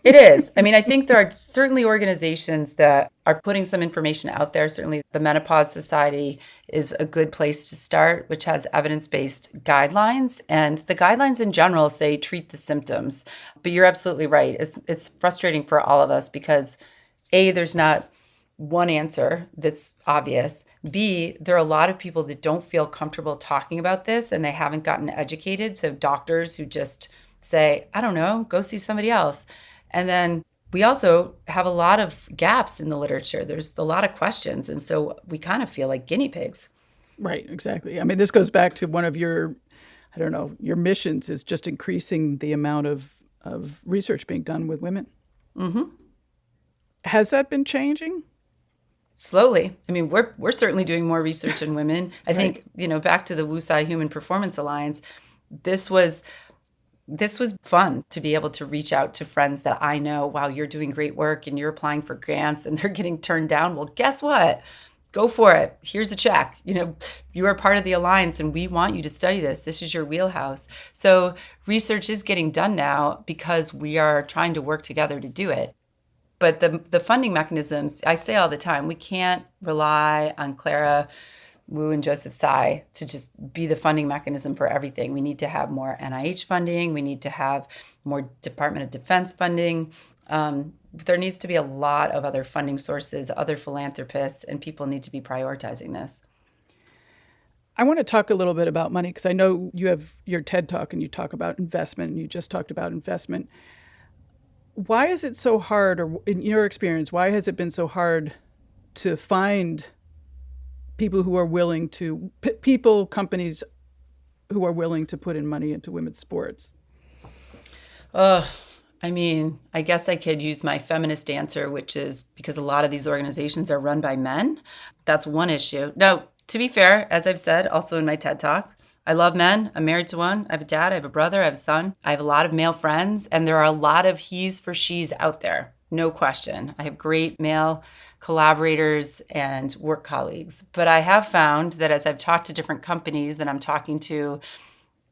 It is. I mean, I think there are certainly organizations that are putting some information out there. Certainly the Menopause Society is a good place to start, which has evidence-based guidelines. And the guidelines in general say treat the symptoms. But you're absolutely right. It's frustrating for all of us because A, there's not one answer that's obvious. B, there are a lot of people that don't feel comfortable talking about this and they haven't gotten educated. So doctors who just say, I don't know, go see somebody else. And then we also have a lot of gaps in the literature. There's a lot of questions. And so we kind of feel like guinea pigs. Right, exactly. I mean, this goes back to one of your, I don't know, your missions is just increasing the amount of research being done with women. Mm-hmm. Has that been changing? Slowly. I mean, we're certainly doing more research in women. I think, back to the Tsai Human Performance Alliance, this was fun to be able to reach out to friends that I know, wow, you're doing great work and you're applying for grants and they're getting turned down. Well, guess what? Go for it. Here's a check. You are part of the alliance and we want you to study this. This is your wheelhouse. So research is getting done now because we are trying to work together to do it. But the funding mechanisms, I say all the time, we can't rely on Clara Wu and Joseph Tsai to just be the funding mechanism for everything. We need to have more NIH funding. We need to have more Department of Defense funding. There needs to be a lot of other funding sources, other philanthropists, and people need to be prioritizing this. I want to talk a little bit about money because I know you have your TED Talk and you talk about investment, and you just talked about investment. Why is it so hard, or in your experience, why has it been so hard to find people who are willing to, companies who are willing to put in money into women's sports? I mean, I guess I could use my feminist answer, which is because a lot of these organizations are run by men. That's one issue. Now, to be fair, as I've said also in my TED Talk, I love men. I'm married to one. I have a dad. I have a brother. I have a son. I have a lot of male friends, and there are a lot of he's for she's out there. No question. I have great male collaborators and work colleagues. But I have found that as I've talked to different companies, that I'm talking to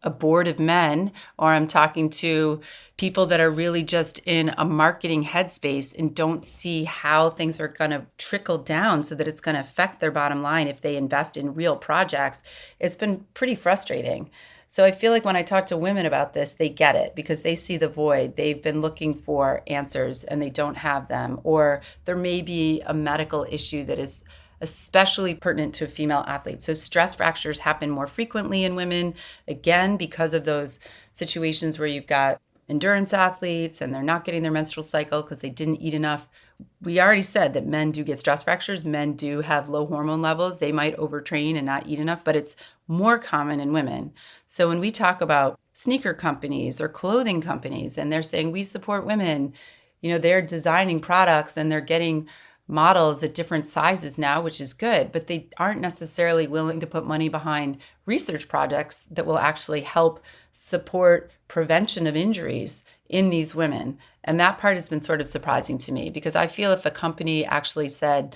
a board of men, or I'm talking to people that are really just in a marketing headspace and don't see how things are going to trickle down so that it's going to affect their bottom line if they invest in real projects. It's been pretty frustrating. So I feel like when I talk to women about this, they get it because they see the void. They've been looking for answers and they don't have them. Or there may be a medical issue that is especially pertinent to a female athlete. So stress fractures happen more frequently in women, again, because of those situations where you've got endurance athletes and they're not getting their menstrual cycle because they didn't eat enough. We already said that men do get stress fractures. Men do have low hormone levels. They might overtrain and not eat enough, but it's more common in women. So when we talk about sneaker companies or clothing companies and they're saying we support women, they're designing products and they're getting models at different sizes now, which is good, but they aren't necessarily willing to put money behind research projects that will actually help support prevention of injuries in these women. And that part has been sort of surprising to me because I feel if a company actually said,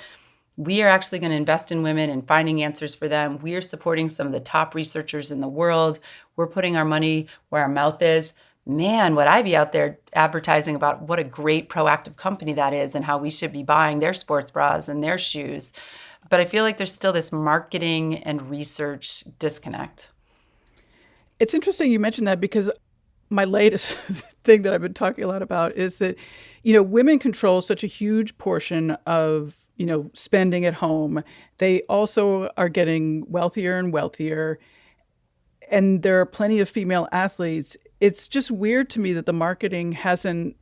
we are actually going to invest in women and finding answers for them. We are supporting some of the top researchers in the world. We're putting our money where our mouth is. Man, would I be out there advertising about what a great proactive company that is and how we should be buying their sports bras and their shoes. But I feel like there's still this marketing and research disconnect. It's interesting you mentioned that because my latest thing that I've been talking a lot about is that, women control such a huge portion of, spending at home. They also are getting wealthier and wealthier. And there are plenty of female athletes. It's just weird to me that the marketing hasn't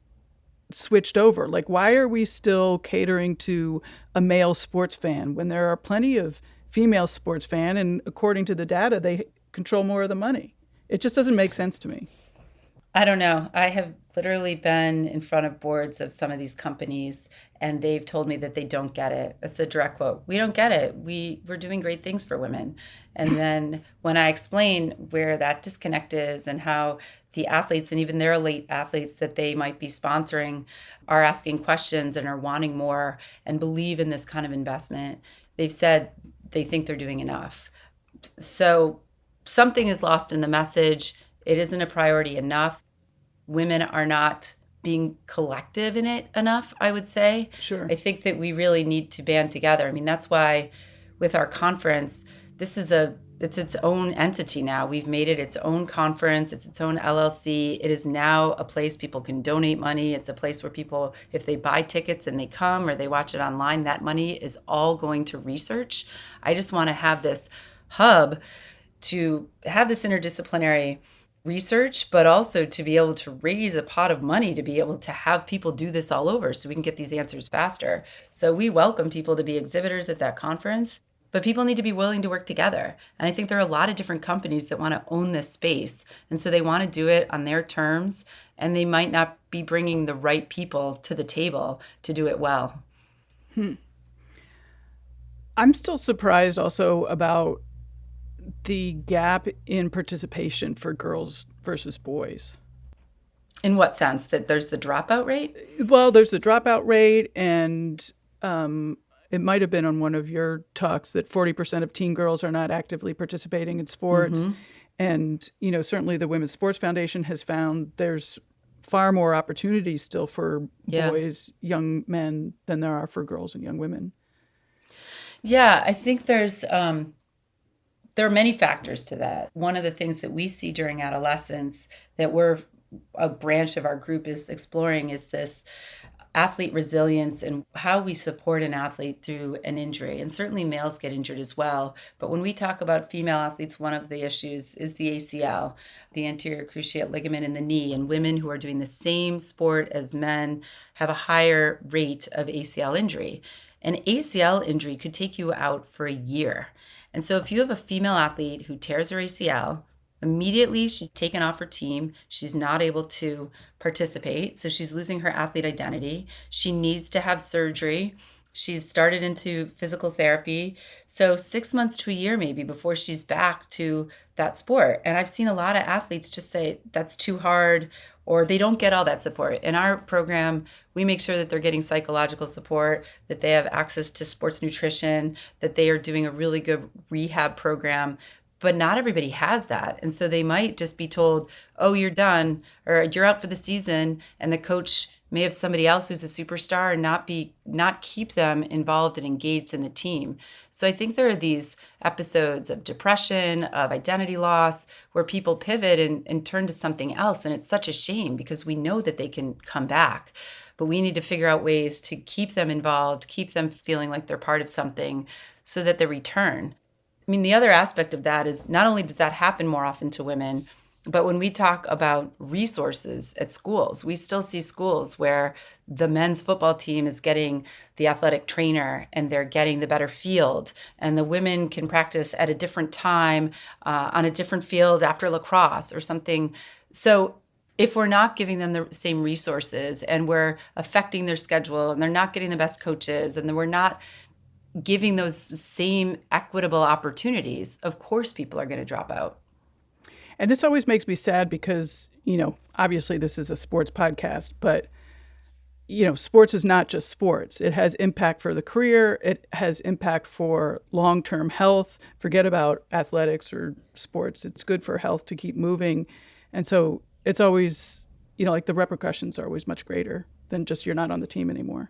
switched over. Like, why are we still catering to a male sports fan when there are plenty of female sports fan, and according to the data, they control more of the money? It just doesn't make sense to me. I don't know. I have literally been in front of boards of some of these companies and they've told me that they don't get it. It's a direct quote. We don't get it. We're doing great things for women. And then when I explain where that disconnect is and how the athletes and even their elite athletes that they might be sponsoring are asking questions and are wanting more and believe in this kind of investment, they've said they think they're doing enough. So something is lost in the message. It isn't a priority enough. Women are not being collective in it enough, I would say. Sure. I think that we really need to band together. I mean, that's why with our conference, it's its own entity now. We've made it its own conference. It's its own LLC. It is now a place people can donate money. It's a place where people, if they buy tickets and they come or they watch it online, that money is all going to research. I just want to have this hub to have this interdisciplinary research, but also to be able to raise a pot of money to be able to have people do this all over so we can get these answers faster. So we welcome people to be exhibitors at that conference, but people need to be willing to work together. And I think there are a lot of different companies that want to own this space. And so they want to do it on their terms, and they might not be bringing the right people to the table to do it well. I'm still surprised also about the gap in participation for girls versus boys. In what sense? That there's the dropout rate? Well, there's the dropout rate, and it might have been on one of your talks that 40% of teen girls are not actively participating in sports. Mm-hmm. And, certainly the Women's Sports Foundation has found there's far more opportunities still for boys, young men, than there are for girls and young women. Yeah, I think there are many factors to that. One of the things that we see during adolescence that a branch of our group is exploring is this athlete resilience and how we support an athlete through an injury. And certainly males get injured as well. But when we talk about female athletes, one of the issues is the ACL, the anterior cruciate ligament in the knee. And women who are doing the same sport as men have a higher rate of ACL injury. An ACL injury could take you out for a year. And so if you have a female athlete who tears her ACL, immediately she's taken off her team. She's not able to participate. So she's losing her athlete identity. She needs to have surgery. She's started into physical therapy. So 6 months to a year maybe before she's back to that sport. And I've seen a lot of athletes just say that's too hard, or they don't get all that support. In our program, we make sure that they're getting psychological support, that they have access to sports nutrition, that they are doing a really good rehab program. But not everybody has that. And so they might just be told, oh, you're done, or you're out for the season. And the coach may have somebody else who's a superstar and not keep them involved and engaged in the team. So I think there are these episodes of depression, of identity loss, where people pivot and turn to something else. And it's such a shame because we know that they can come back. But we need to figure out ways to keep them involved, keep them feeling like they're part of something so that they return. I mean, the other aspect of that is not only does that happen more often to women, but when we talk about resources at schools, we still see schools where the men's football team is getting the athletic trainer and they're getting the better field, and the women can practice at a different time on a different field after lacrosse or something. So if we're not giving them the same resources and we're affecting their schedule and they're not getting the best coaches and we're not giving those same equitable opportunities, of course people are going to drop out. And this always makes me sad because, obviously this is a sports podcast, but, sports is not just sports. It has impact for the career. It has impact for long-term health. Forget about athletics or sports. It's good for health to keep moving. And so it's always, like the repercussions are always much greater than just you're not on the team anymore.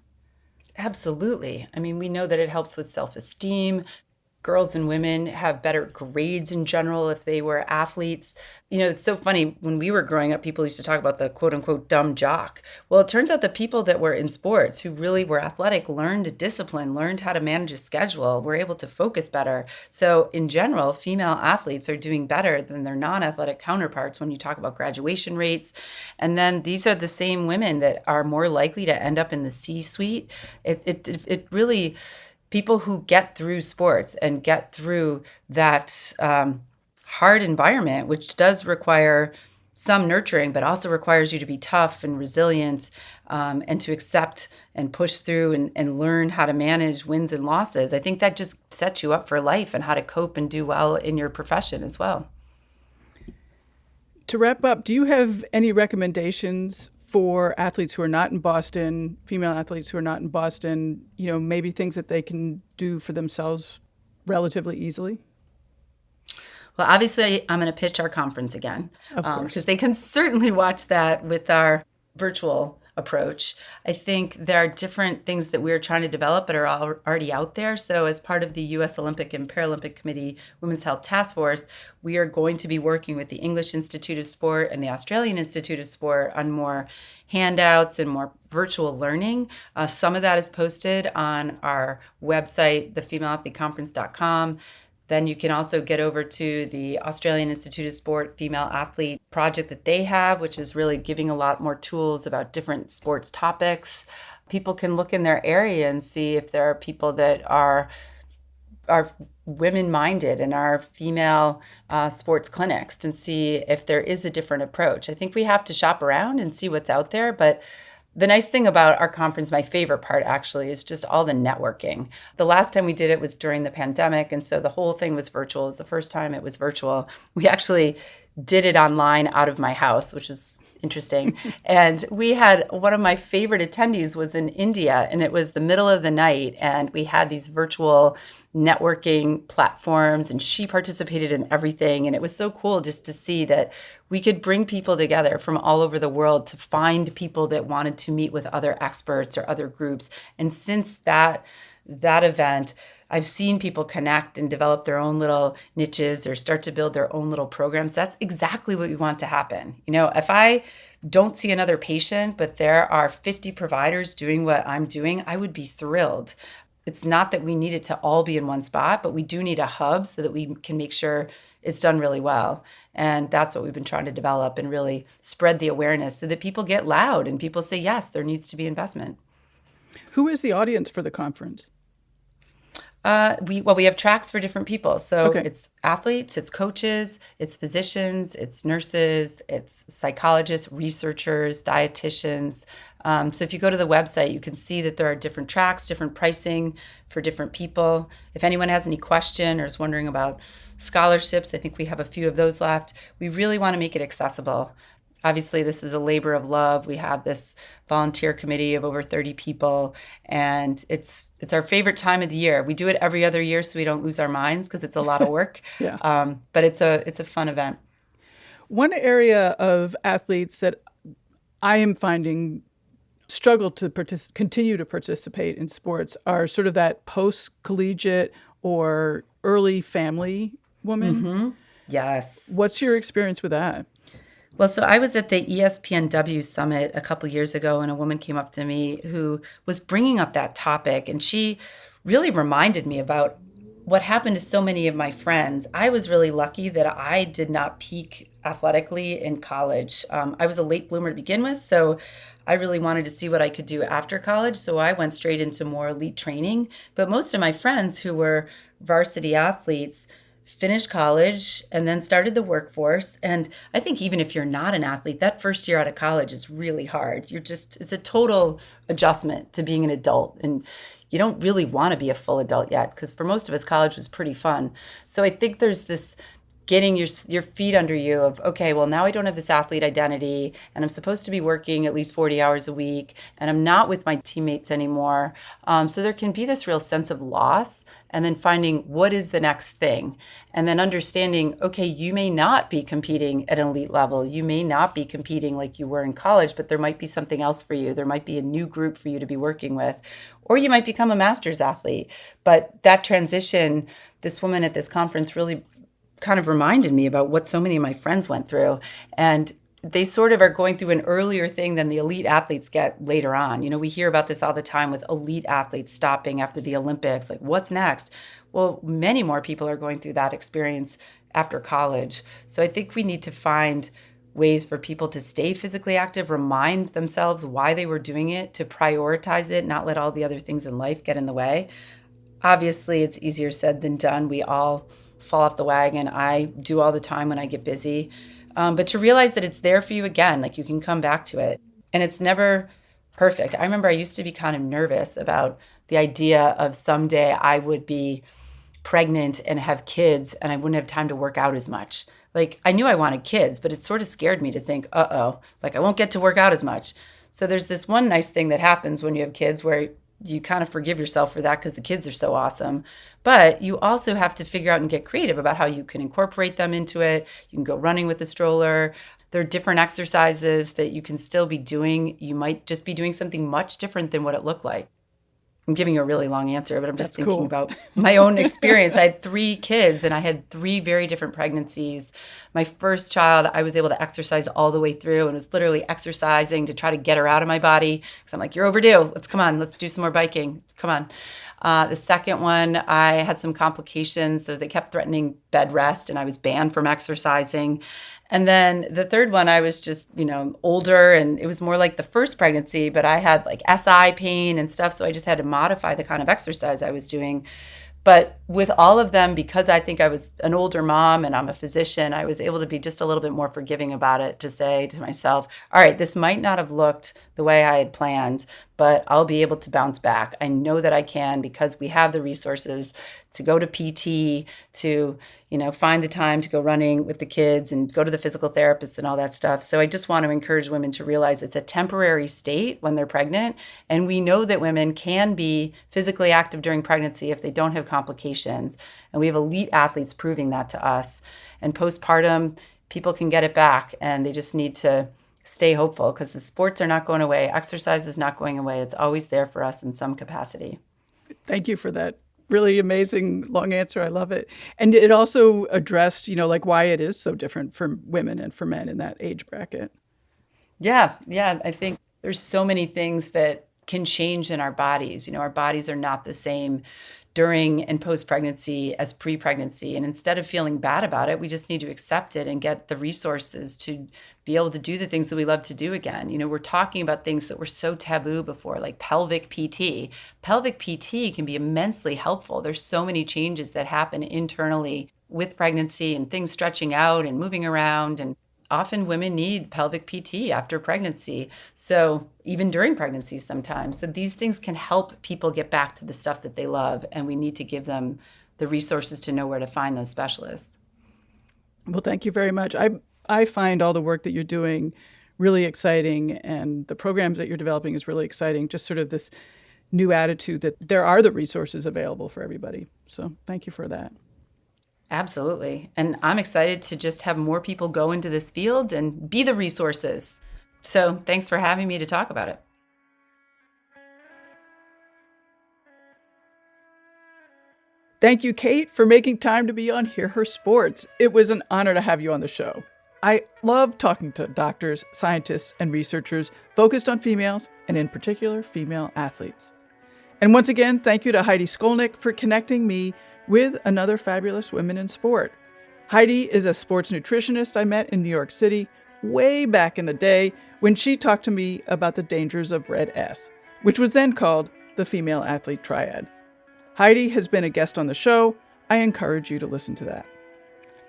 Absolutely. I mean, we know that it helps with self-esteem. Girls and women have better grades in general if they were athletes. It's so funny. When we were growing up, people used to talk about the quote unquote dumb jock. Well, it turns out the people that were in sports who really were athletic learned discipline, learned how to manage a schedule, were able to focus better. So in general, female athletes are doing better than their non-athletic counterparts when you talk about graduation rates. And then these are the same women that are more likely to end up in the C-suite. It really... People who get through sports and get through that hard environment, which does require some nurturing, but also requires you to be tough and resilient and to accept and push through and learn how to manage wins and losses. I think that just sets you up for life and how to cope and do well in your profession as well. To wrap up, do you have any recommendations for athletes who are not in Boston, female athletes who are not in Boston, maybe things that they can do for themselves relatively easily? Well, obviously, I'm going to pitch our conference again, of course, because they can certainly watch that with our virtual approach. I think there are different things that we're trying to develop that are already out there. So as part of the U.S. Olympic and Paralympic Committee Women's Health Task Force, we are going to be working with the English Institute of Sport and the Australian Institute of Sport on more handouts and more virtual learning. Some of that is posted on our website, thefemaleathleteconference.com. Then you can also get over to the Australian Institute of Sport Female Athlete project that they have, which is really giving a lot more tools about different sports topics. People can look in their area and see if there are people that are women-minded in our female sports clinics and see if there is a different approach. I think we have to shop around and see what's out there, but The nice thing about our conference, my favorite part actually, is just all the networking. The last time we did it was during the pandemic, and so the whole thing was virtual. It was the first time it was virtual. We actually did it online out of my house, which is interesting. And we had one of my favorite attendees was in India, and it was the middle of the night, and we had these virtual networking platforms, and she participated in everything. And it was so cool just to see that we could bring people together from all over the world to find people that wanted to meet with other experts or other groups. And since that event, I've seen people connect and develop their own little niches or start to build their own little programs. That's exactly what we want to happen. If I don't see another patient, but there are 50 providers doing what I'm doing, I would be thrilled. It's not that we need it to all be in one spot, but we do need a hub so that we can make sure it's done really well. And that's what we've been trying to develop and really spread the awareness so that people get loud and people say, yes, there needs to be investment. Who is the audience for the conference? We have tracks for different people. So Okay. It's athletes, it's coaches, it's physicians, it's nurses, it's psychologists, researchers, dietitians. So if you go to the website, you can see that there are different tracks, different pricing for different people. If anyone has any question or is wondering about scholarships, I think we have a few of those left. We really want to make it accessible. Obviously, this is a labor of love. We have this volunteer committee of over 30 people, and it's our favorite time of the year. We do it every other year so we don't lose our minds because it's a lot of work. Yeah. But it's a fun event. One area of athletes that I am finding struggle to continue to participate in sports are sort of that post-collegiate or early family woman. Mm-hmm. Yes. What's your experience with that? Well, so I was at the ESPNW Summit a couple years ago, and a woman came up to me who was bringing up that topic, and she really reminded me about what happened to so many of my friends. I was really lucky that I did not peak athletically in college. I was a late bloomer to begin with, so I really wanted to see what I could do after college, so I went straight into more elite training. But most of my friends who were varsity athletes finished college and then started the workforce. And I think even if you're not an athlete, that first year out of college is really hard. It's a total adjustment to being an adult. And you don't really want to be a full adult yet, because for most of us, college was pretty fun. So I think there's this getting your feet under you of, okay, well, now I don't have this athlete identity, and I'm supposed to be working at least 40 hours a week, and I'm not with my teammates anymore. So there can be this real sense of loss, and then finding what is the next thing, and then understanding, okay, you may not be competing at an elite level. You may not be competing like you were in college, but there might be something else for you. There might be a new group for you to be working with, or you might become a master's athlete. But that transition, this woman at this conference really kind of reminded me about what so many of my friends went through. And they sort of are going through an earlier thing than the elite athletes get later on. We hear about this all the time with elite athletes stopping after the Olympics, like what's next? Well, many more people are going through that experience after college. So I think we need to find ways for people to stay physically active, remind themselves why they were doing it, to prioritize it, not let all the other things in life get in the way. Obviously, it's easier said than done. We all fall off the wagon. I do all the time when I get busy. But to realize that it's there for you again, like you can come back to it. And it's never perfect. I remember I used to be kind of nervous about the idea of someday I would be pregnant and have kids and I wouldn't have time to work out as much. Like I knew I wanted kids, but it sort of scared me to think, like I won't get to work out as much. So there's this one nice thing that happens when you have kids where you kind of forgive yourself for that because the kids are so awesome. But you also have to figure out and get creative about how you can incorporate them into it. You can go running with the stroller. There are different exercises that you can still be doing. You might just be doing something much different than what it looked like. I'm giving you a really long answer, but I'm just thinking about my own experience. I had 3 kids and I had 3 very different pregnancies. My first child, I was able to exercise all the way through and was literally exercising to try to get her out of my body. Because I'm like, you're overdue. Let's do some more biking. Come on. The second one, I had some complications. So they kept threatening bed rest and I was banned from exercising. And then the third one, I was just, older and it was more like the first pregnancy, but I had like SI pain and stuff. So I just had to modify the kind of exercise I was doing. But with all of them, because I think I was an older mom and I'm a physician, I was able to be just a little bit more forgiving about it, to say to myself, all right, this might not have looked the way I had planned, but I'll be able to bounce back. I know that I can, because we have the resources to go to PT, to, find the time to go running with the kids and go to the physical therapist and all that stuff. So I just want to encourage women to realize it's a temporary state when they're pregnant. And we know that women can be physically active during pregnancy if they don't have complications. And we have elite athletes proving that to us. And postpartum, people can get it back, and they just need to stay hopeful, because the sports are not going away. Exercise is not going away. It's always there for us in some capacity. Thank you for that really amazing long answer. I love it. And it also addressed, like why it is so different for women and for men in that age bracket. Yeah. I think there's so many things that can change in our bodies. Our bodies are not the same during and post-pregnancy as pre-pregnancy. And instead of feeling bad about it, we just need to accept it and get the resources to be able to do the things that we love to do again. We're talking about things that were so taboo before, like pelvic PT. Pelvic PT can be immensely helpful. There's so many changes that happen internally with pregnancy, and things stretching out and moving around, and often women need pelvic PT after pregnancy. So even during pregnancy sometimes. So these things can help people get back to the stuff that they love. And we need to give them the resources to know where to find those specialists. Well, thank you very much. I find all the work that you're doing really exciting, and the programs that you're developing is really exciting. Just sort of this new attitude that there are the resources available for everybody. So thank you for that. Absolutely. And I'm excited to just have more people go into this field and be the resources. So thanks for having me to talk about it. Thank you, Kate, for making time to be on Hear Her Sports. It was an honor to have you on the show. I love talking to doctors, scientists, and researchers focused on females, and in particular, female athletes. And once again, thank you to Heidi Skolnick for connecting me with another fabulous women in sport. Heidi is a sports nutritionist I met in New York City way back in the day when she talked to me about the dangers of Red S, which was then called the Female Athlete Triad. Heidi has been a guest on the show. I encourage you to listen to that.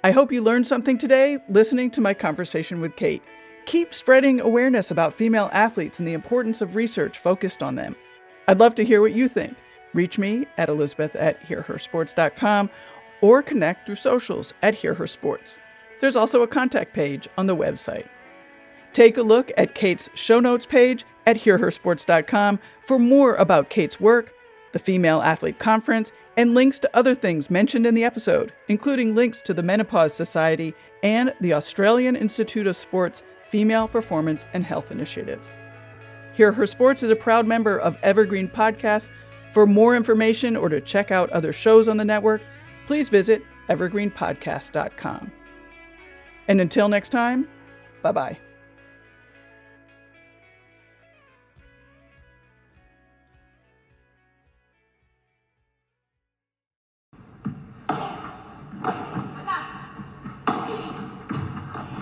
I hope you learned something today listening to my conversation with Kate. Keep spreading awareness about female athletes and the importance of research focused on them. I'd love to hear what you think. Reach me at elizabeth@hearhersports.com or connect through socials at Hear Her Sports. There's also a contact page on the website. Take a look at Kate's show notes page at hearhersports.com for more about Kate's work, the Female Athlete Conference, and links to other things mentioned in the episode, including links to the Menopause Society and the Australian Institute of Sport's Female Performance and Health Initiative. Hear Her Sports is a proud member of Evergreen Podcasts. For more information or to check out other shows on the network, please visit evergreenpodcast.com. And until next time, bye-bye.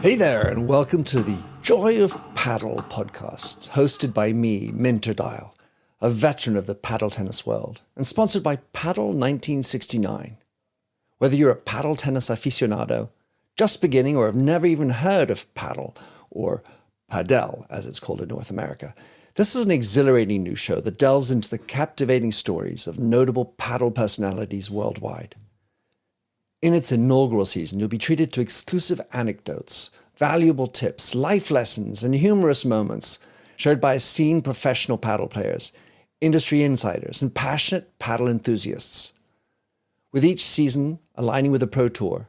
Hey there, and welcome to the Joy of Paddle podcast, hosted by me, Minter Dial, a veteran of the paddle tennis world, and sponsored by Paddle 1969. Whether you're a paddle tennis aficionado, just beginning, or have never even heard of paddle, or padel, as it's called in North America, this is an exhilarating new show that delves into the captivating stories of notable paddle personalities worldwide. In its inaugural season, you'll be treated to exclusive anecdotes, valuable tips, life lessons, and humorous moments shared by esteemed professional paddle players, industry insiders, and passionate paddle enthusiasts. With each season aligning with the Pro Tour,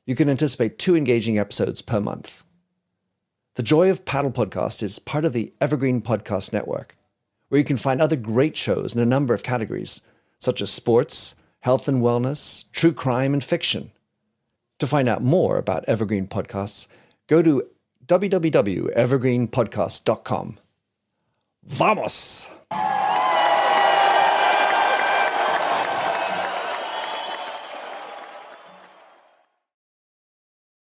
you can anticipate 2 engaging episodes per month. The Joy of Paddle podcast is part of the Evergreen Podcast Network, where you can find other great shows in a number of categories, such as sports, health and wellness, true crime, and fiction. To find out more about Evergreen Podcasts, go to www.evergreenpodcast.com. Vamos!